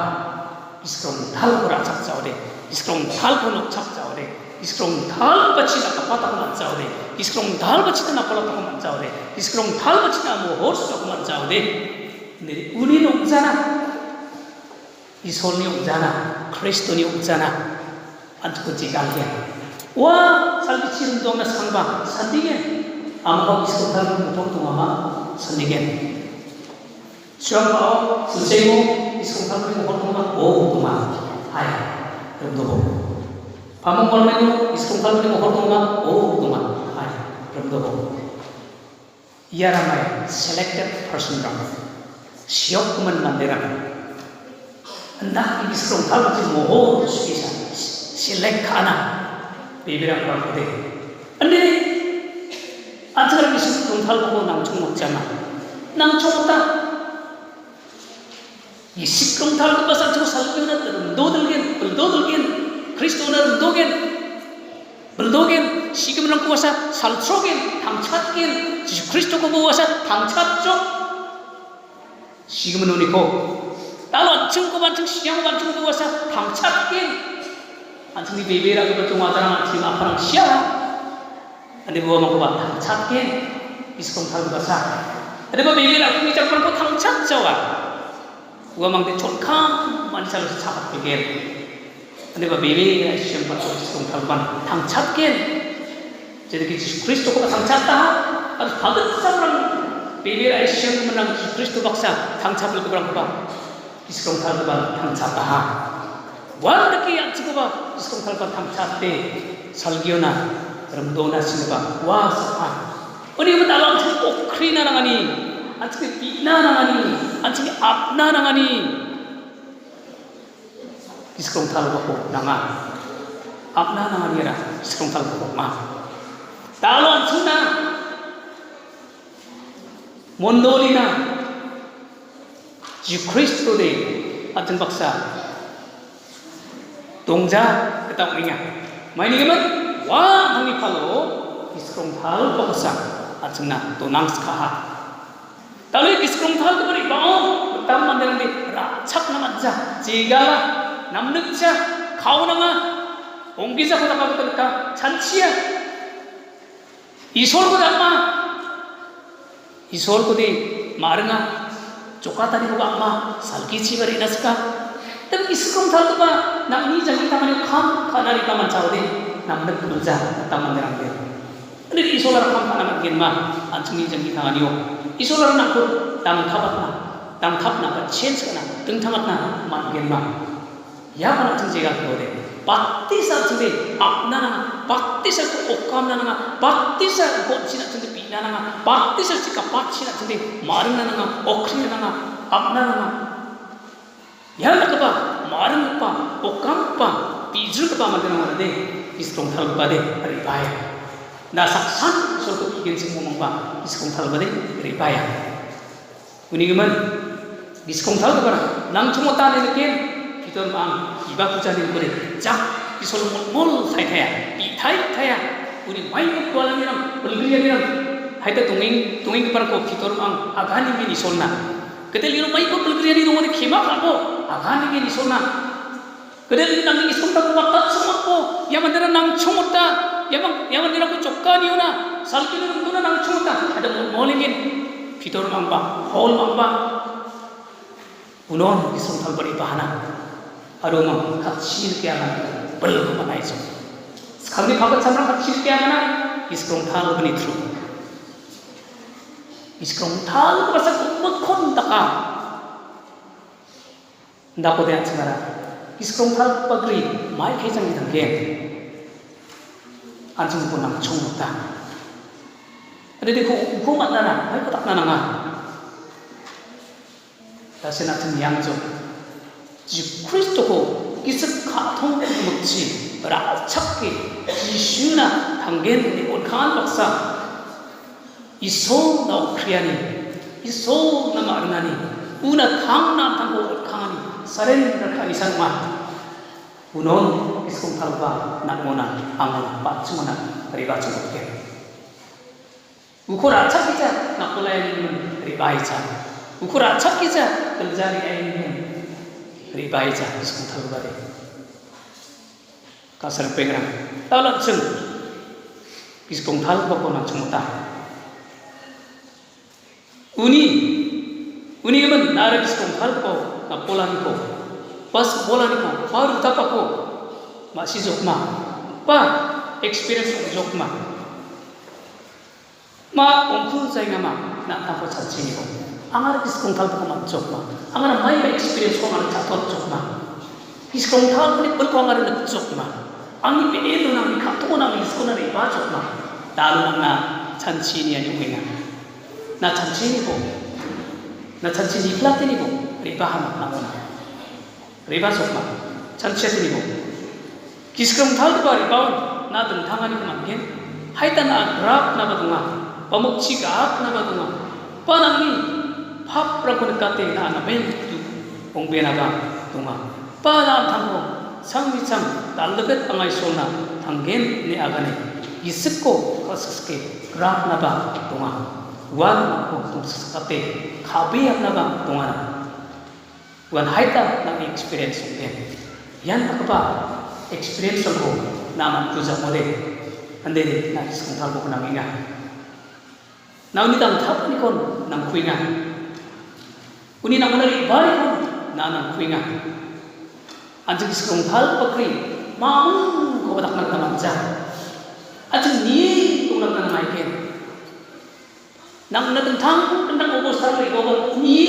iskrong thal ko rachak jaude, iskrong thal ko nokchak jaude, iskrong thal bachi na kapata ko mat jaude, iskrong thal bachi na palata ko mat jaude, iskrong thal bachi na mohor ko mat jaude. Neri uni nokjana, isolni nokjana, Kristoni nokjana, antu jigalnya. Wah, salbi cium dong na sangba, sandigen. Amang iskot dalam motor tu mama, sandigen. Siapa? Sejauh iskot dalam motor tu mama, oh tu mama, ayah, remdobo. Amang orang itu iskot dalam motor tu mama, oh tu mama, ayah, remdobo. Ia ramai selected person ramai. Siap kuman mandiran. Hendak iskot dalam motor bisa select kana. Bibirang orang itu, ane, antara bisnis tunggal ko nang cungok jama, nang cungota, isik tunggal ko pasal cungok salpin na beldodulgen, Kristo na beldodulgen, sigam nang kuasa saltrogen, tangcatgen, Kristo ko kuasa tangcatjok, sigam nuni ko, talon cungko bancung siang bancung kuasa tangcatgen. Anjing di bibir aku bertemu antara anjing apa orang siapa? Anda bawa mau kuat tangcatken, iskong thal bahasa. Anda bawa bibir aku bicara perang kau tangcat jawa. Gua mang dicolkam, mana selalu cacat bibir. Anda bawa bibir siapa kau iskong thal ban tangcatken. Jadi kita Kristo kau tangcat dah, harus bagus orang bibir siapa menang Kristo baksa tangcat belum berang kuat. Iskong thal ban tangcat dah. Wanda ki yang cukup bah, iskong kalpan tangcate salgiona, remdona siapa, wah sapa. Oni betul alam cukup krina nangani, anjing pina nangani, anjing apna nangani. Iskong kalpan nanga, apna nangani era, iskong kalpan mah. Talon cuna, mondolina, Yesus Kristus de, anjing baksa. 동자 그딱 우리냐 많이 그러면 와 당이 팔로 이스크롱 탈 버거사 아청나 또 낭스카하 달리 이스크롱 탈 그버리 바오 땀 만드는데 라착 나만자 지가라 남늑자 가오나마 옹기자 보다가 그러니까 잔치야 이솔고 담마 이솔고디 마르나 쪼까다리 보고 엄마 살기치 버리 나스까 tapi iskrom thal tu ba nak ni jangan kita mana kham khana kita mencari nak mendak kerja kita menderang dia. Ini isolar kham khana mungkin mah anjing ni jangan kita maniyo. Isolar nak tu dam thap na change kana tung thangat na mungkin mah. Ya mana anjing jaga tu deh. Bakti sah cende apna na, bakti sah tu okam na na, bakti sah goci na cende pina na, bakti sah cika paci na cende marin na na, okri na na, apna na. Yang nak apa? Marang apa? Okam apa? Pijul apa? Macam mana deh? Iskong thal apa deh? Hari bayar. na saksan suatu bikin semua mengba iskong thal bade ribaya unigiman iskong thal bara nang chumota ne ken kiton ang iba pujanin bade jak isol mol thai thaya i thaya uni mai ko alam niram belgriya niram haita tunging par ko kitor ang agani mi isolna kedel iro mai ko belgriya ni dongone khema ko agani mi isolna kedel nang iskong thal wakta semua ko yamandera nang chumota yamandera ko chokka ni ona salkinu duna nang chumota ada molingin kitor mangba hol mangba unon iskong thal bari bahana aroma khatsil ke ana bel ko banai so sekarang pakat samra khatsil ke ana iskong thal bani thru iskong thal ko sa kumot kon taka ndako de samara iskong thal pagri mai khai sang thang gen anjing ko nang chong ta ade ko matna na mai ko tak na nga ta sena tin yang jo ji kristo ko किस खातों में मुक्ति राचक के यीशुना थंगेन ने उठान बक्सा इसो ना क्रियानी इसो ना मारनानी उना थांग ना थांगो उठानी सरेन रखानी संगमा उन्हों इसको थलवा नामोना आंगन पाचुमना रिवा चुमके उखो राचक किजा नाकोलाय रिवाइचा उखो राचक किजा कलजारी आईने ribaja iskong thal bade kasar pengrang talak seng iskong thal bako na chumuta uni man nara iskong thal ko na polani ko pas polani ko baru tapa ko masih jokma pa experience jokma ma ongkul sainga ma na tapo chachini ko angar iskong thal ko ma jokma angar mai experience ko angar chatot jokma iskong thal ni bel ko angar na jokma angi pe elo na ni khato na iskong na riba jokma dalu na chanchini ani winga na chanchini ko na chanchini platini ko riba ha na na riba jokma chanchini ko iskong thal ko riba na dum thangani ko mangen haita na grab na badunga pamukchi ga na badunga panangi hap rakun kate na namen tu ongbena ba tunga pana thango sangmi sang dalbet angai sona thangen ne agane isikko kasaske graf na ba tunga wan ko kate khabe na ba tunga wan haita na experience ne yan akaba experience ko naman tuja mole ande na iskong thal ko na minga na uni tang thap ni kon nang kuinga uni nak menari balik pun nanang kuinga anjing iskong thal pakri maung ko batak nang tamanja anjing ni tung nang nang maiken nang natentang tentang obos sarli obos ni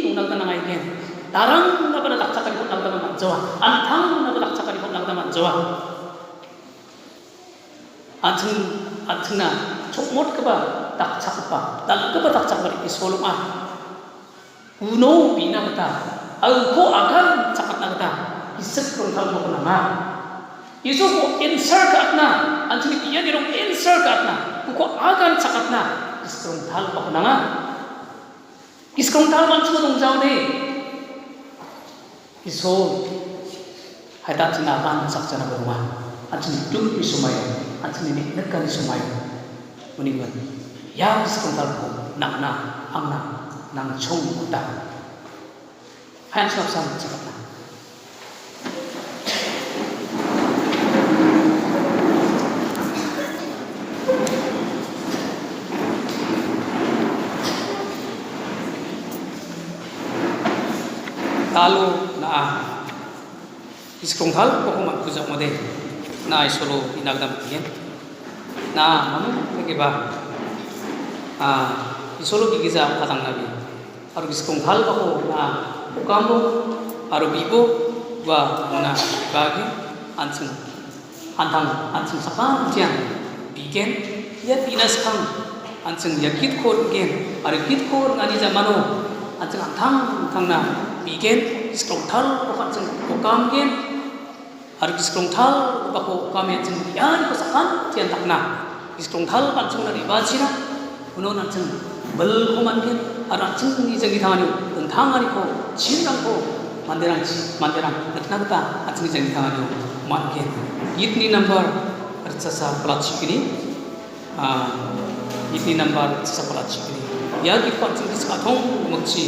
tung nang nang maiken tarang na pada takcakan ko nang tamang jawa antang na pada takcakan ko nang tamang jawa anjing na chokmot ka ba takcak pa dal ka ba takcak ba isolong uno bina kata, aku akan cakat kata, isek kurang tahu nama, isu ko insert katna, anjing dia dirong insert katna, aku akan cakat na, iskurang tahu nama, iskurang tahu macam tu jauh deh, isu hadat naban sakjana berumah, anjing hidup isumayo, anjing ini nekan isumayo, uniman, ya iskurang tahu nakna, angna. nang chong uta han sab sam chakna talu na iskong hal ko mat pujak mode na isolo inagdam yen na manu lagi ba isolo gigiza katang nabi aru iskong hal ko na ukambo aru bibo wa na bagi ansung antang sakang tiang bigen ya dinas kang ansung yakit kor gen aru kit kor ngani zamano ansung antang na bigen iskong hal ko ansung ukam gen aru iskong hal ko ukam ansung yan ko sakang tiang takna iskrongthal panchungna ibachina unon anchung belko mangen ar anchung ni jangi thangani unthangani ko chinrang ko manderang nakna gata anchung jangi thangani mangen itni number archasa palachikini itni number archasa palachikini ya ki panchung diskathong mukchi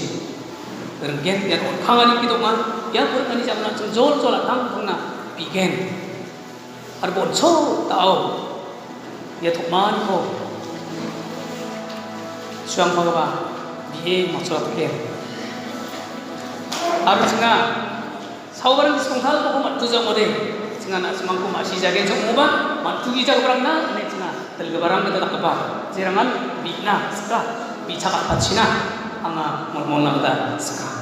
renggen ya khangani kidonga ya burkani jamna chung jol jol atang thangna bigen ar boncho tao ya thokman ko suang phagaba biye maksud ke ar singa saubarang diskonthal ko mattu jamode singa na semangko masih jage jomoba mattu gi jagbarangna ne singa telgabarang kita takaba jirangan bina ska bicara pacina anga mormona da ska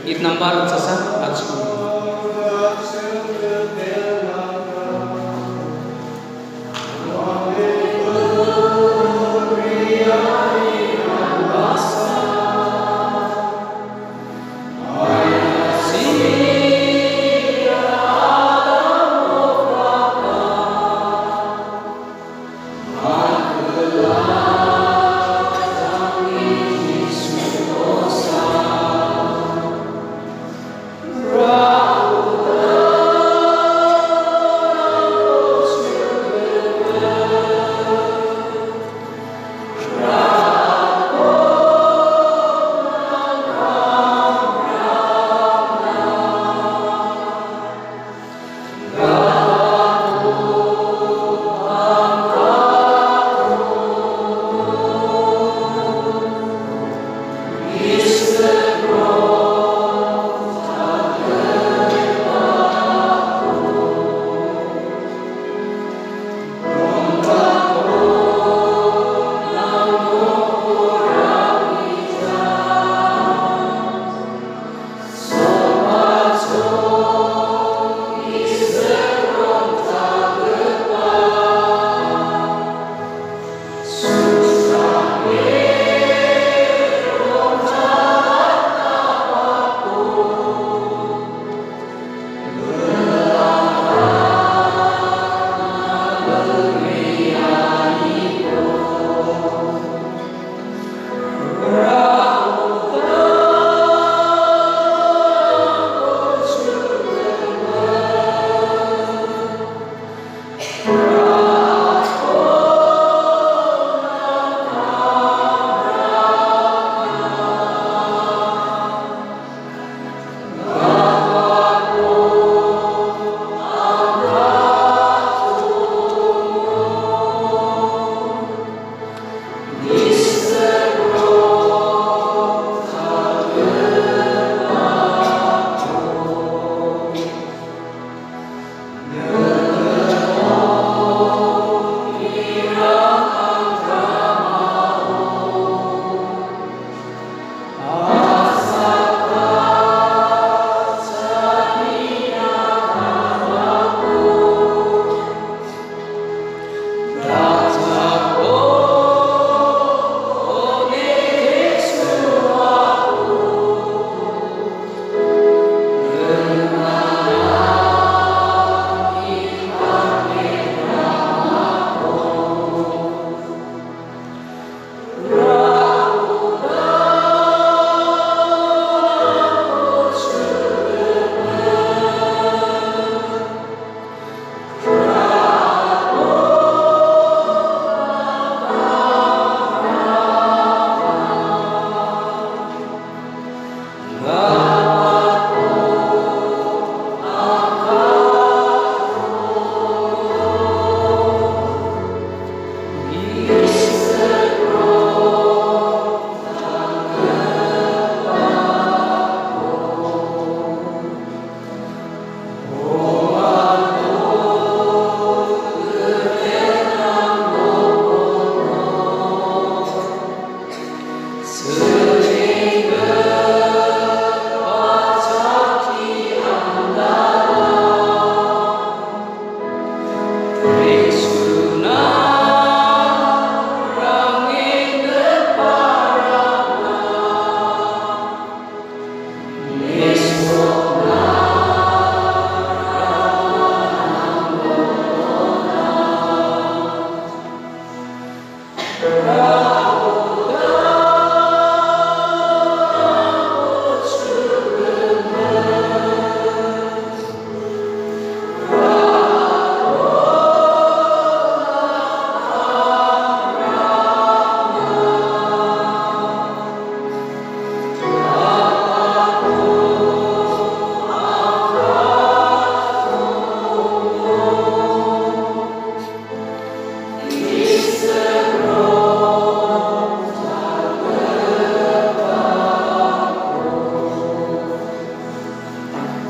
it number sasa achu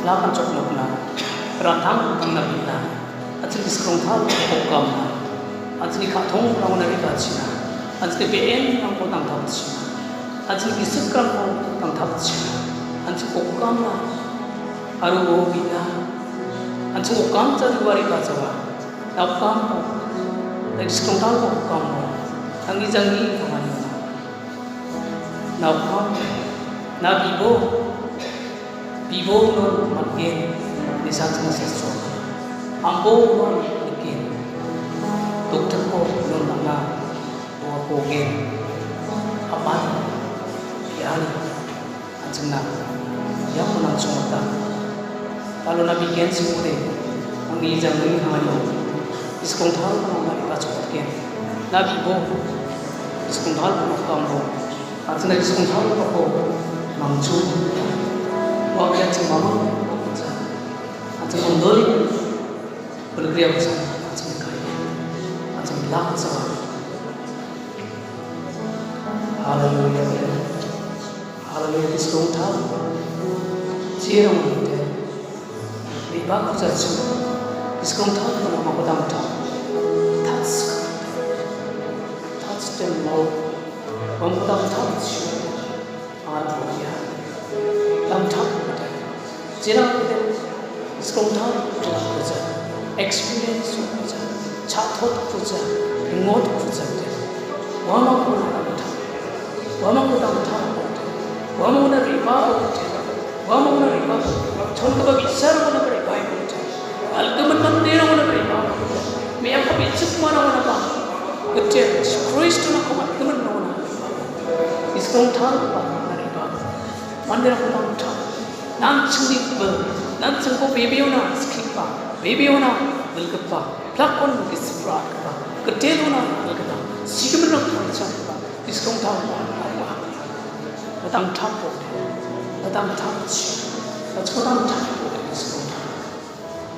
lakan cok lokna ratang tangna bina atli skrong thal kokam atli khathong rauna rika china atli ben nang ko tang thap china atli kisukram ko tang thap china atli kokam na aru go bina atli kokam chari wari ka chawa tapkam ko skrong thal ko kokam tangi jangi kamani na kokam na Bibo non makin di saat sesuatu, ambo non makin, dokter ko non mana, tua kogen, apa pian, anjena, yang menang semata. Kalau nabi kian semule, anggi jangan hanya, iskong thal ko mari pacot kian, nabi bo, iskong thal ko kambo, anjena iskong thal ko mangcu. Waktu yang mama, macam mondoli, bergerak bersama, macam kaya, macam belak sama. Haleluya, haleluya di seluruh tahun. Siapa mungkin? Riba kerja semua. Di seluruh tahun kalau mau pedang tahun, touch dan mau pedang tahun semua. Haleluya. Dalam tahun Jirang kita sekarang tahun kerja, experience kerja, catat kerja, remote kerja. Wama pun dalam tahun, wama pun dalam tahun, wama pun riba kerja, wama pun riba. Contoh bagi besar pun riba kerja. Alkemen mandiri pun riba. Mereka kebicik mana pun apa kerja. Kristus nak kamat kemen mana. Sekarang tahun apa riba. Mandiri pun dalam tahun. Nanti ko bebiona skippa, bebiona belkeppa, plakon gisbra keppa, keteluna belkeppa, sikemena kalcappa, iskong tahu apa, datang tapo, datang tapoci, datang tapo, iskong tahu,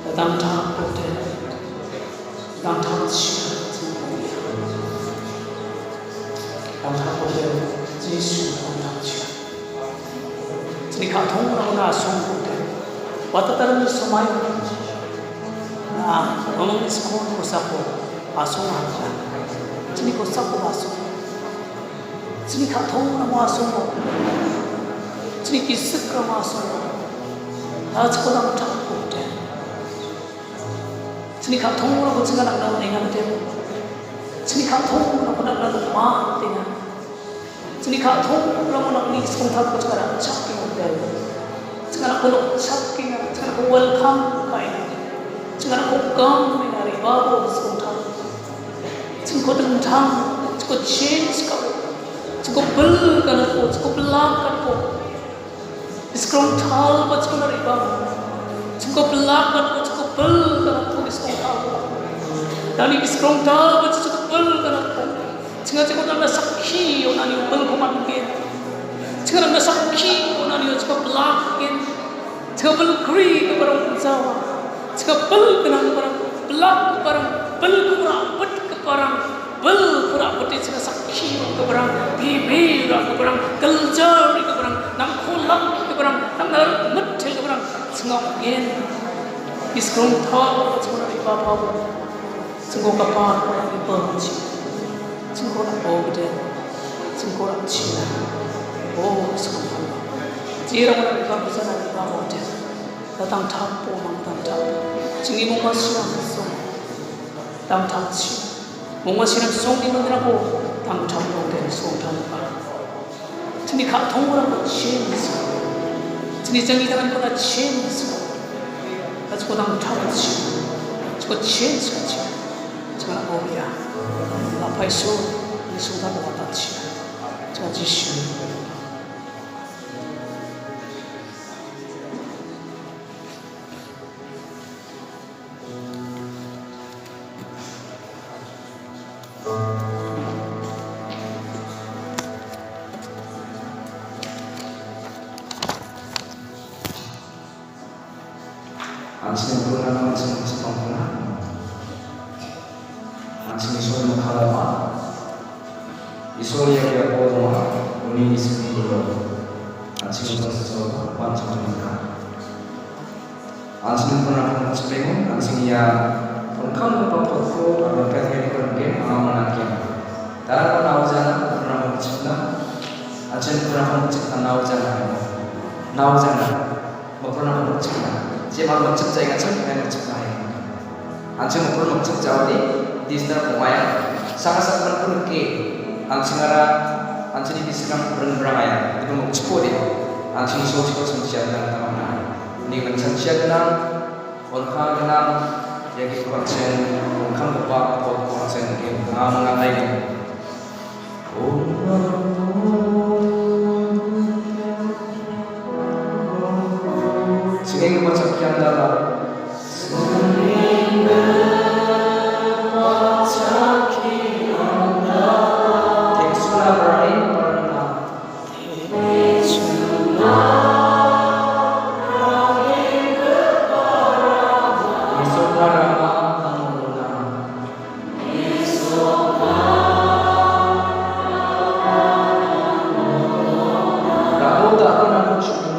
datang tapo, datang tapoci, datang tapo, Yesus datang tapoci. Ni khathong na asong ko watataran samay na among iskon ko sapo asong hanja ni ko sapo asong ni khathong na asong ko ni kisik ka asong आज को ना उठा उठे ni khathong na ko singa na ngai te ni khathong na ko na ma te na ni khathong na ko na ni iskon thak ko kara chak Jangan aku saking, jangan aku welcome kain, jangan aku gam menari bawa sebentar, jangan aku tentang, jangan aku change kau, jangan aku belkan aku, jangan aku belakang aku, iskrong thal baca menari bawa, jangan aku belakang aku, jangan aku belkan aku iskrong thal, dan iskrong thal baca jangan aku belkan aku, jangan aku tanda sakhi, orang yang belkuman ke. Jangan anda sakit, orang yang cakap belakang, cakap belkri ke barang Jawa, cakap belkenang barang belak ke barang belkurak ke barang belkurak peti cakap sakit ke barang bibir ke barang keljar ke barang nam kolak ke barang nam metel ke barang sengok gen, iskrong thal cakap dari bapa, sengok kapal orang dibenci, sengok nak bogde, sengok nak cina. Oh, sekarang jira mana kita bisa nak bawa dia, datang tapo, datang tapo. Jingi munga siang song, datang taci. Munga siang song di mana aku, datang tapo dan song tanpa. Jadi khathong orang aku change, jadi jangan jangan kita change. Aku datang taci, aku change aja. Jangan aku ya, apa isu 쏟아부었다치요. 자, 지시오. 아침에 일어나면 아침에 집안구나. 아침에 소리를 가다가 이 소리에 보도록 운이 있으므로 아침에 일어나서 완전하니까 아침에 일어나면 아침에 아침이야 본칸 덮었고 앞에 대리는 게 마음을 안게 따라가 나오잖아. 일어나면 찍나 아침에 일어나면 찍나 나오잖아. 뭐 일어나면 찍나 Siapa mencet saya ingat saya mencet lain. Anjing pun mencet jauh di sana pemain. Sangat pun ke anjing arah anjing di sana berang ya. Itu mencet dia. Anjing sosial sosial dan teman-teman. Ini mencet siapa? Orang kenal yang kita konsen, orang bapak atau konsen ke mengatai. Sering baca kian dalam sering baca kian dalam teksuna berain pernah teksuna berain kepada Isokara Mahamuna Rabu tak pernah bersyukur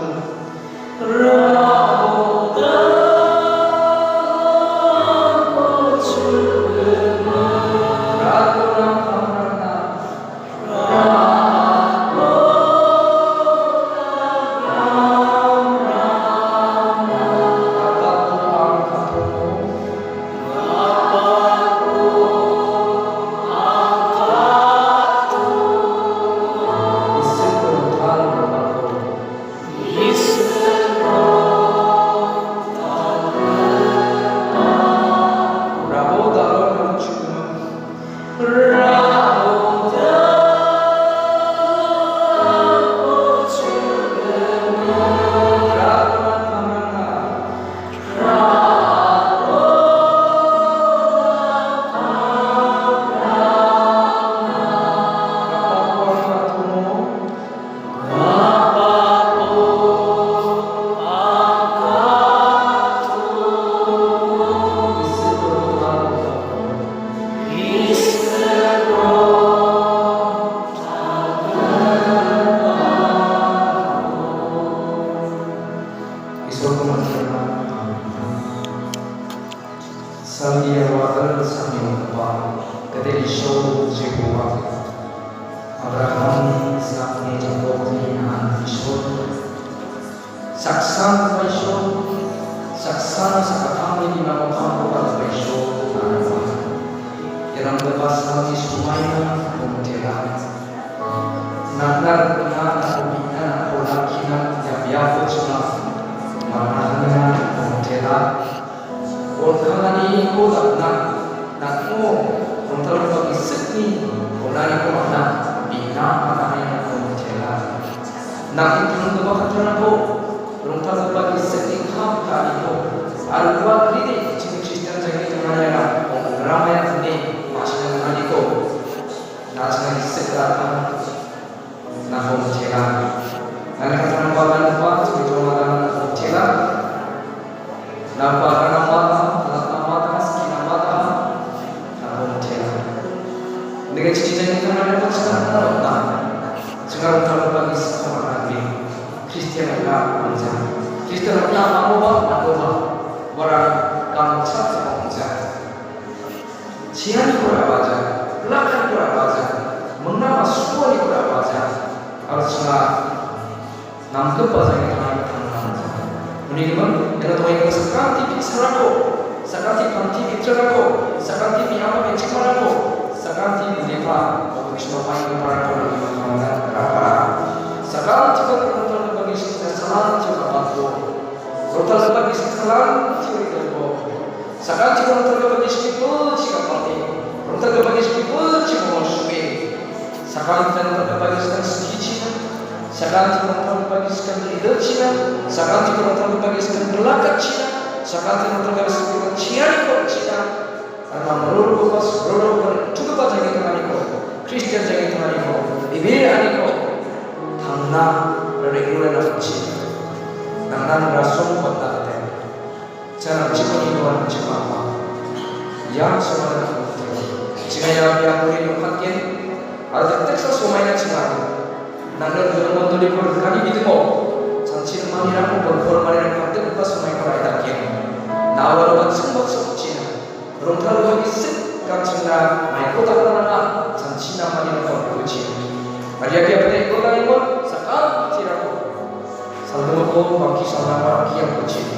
Saksana sakatami di nama Tuhan Yesus yang lepas kami semuanya memujian. Nagar benar pembina pola kina yang biasa cuma manahnya memujian. Orangani pola nakmu untuk bagi seni pola pola bina manahnya memujian. Nak itu untuk apa tu? Untuk bagi seni ham kali tu. Alwa kriti Kristen jangan menanya ramai ini masih menanya ko nasihat sekarang nak mencela nak kata apa seperti orang mencela nampak nama skin nama nak mencela dengan cincin itu mana sekarang sekarang kalau bagi seorang nabi Kristen adalah manusia Kristen adalah apa orang kamu satu bangsa, cian kurang baca, belakang kurang baca, mengenal suara kurang baca, harusnya nampak baca yang tangan. Ini kan, yang tahu yang sekarang TV serako, sekarang TV cerako, sekarang TV apa mencimarako, sekarang TV lepa, untuk semua yang berapa lagi macam berapa. Sekarang jika kita bagi kesalahan juga patut. Rotal bagi kesalahan ciri terbawa. Sekarang jika rotal bagi sekitar jika penting, rotal bagi sekitar jika masuk. Sakali kita terbagiskan segi Cina, sakali kita terbagiskan lidah Cina, sakali kita terbagiskan belakang Cina, sakali kita terbagiskan ciari Cina. Karena menurut pas, menurut juga pas yang kita niko, Kristen yang kita niko, Biblia niko, tanah dari bulan Cina, tanah rasul kota teh, cara ciponi Tuhan cipapa, yang sebenarnya jika yang boleh dipakai, ada teks semuanya cuma, nanti dalam bentuk diperkali gitu kok, sanksi maniran berform maniran kata pas semuanya kalau ada kian, nah walau semua Cina. Rongkal bagi set kancina mai kota mana sanksi namanya form kucing. Maria dia pada kota ini sakal ciraku. Saldo ko baki sama yang kucing.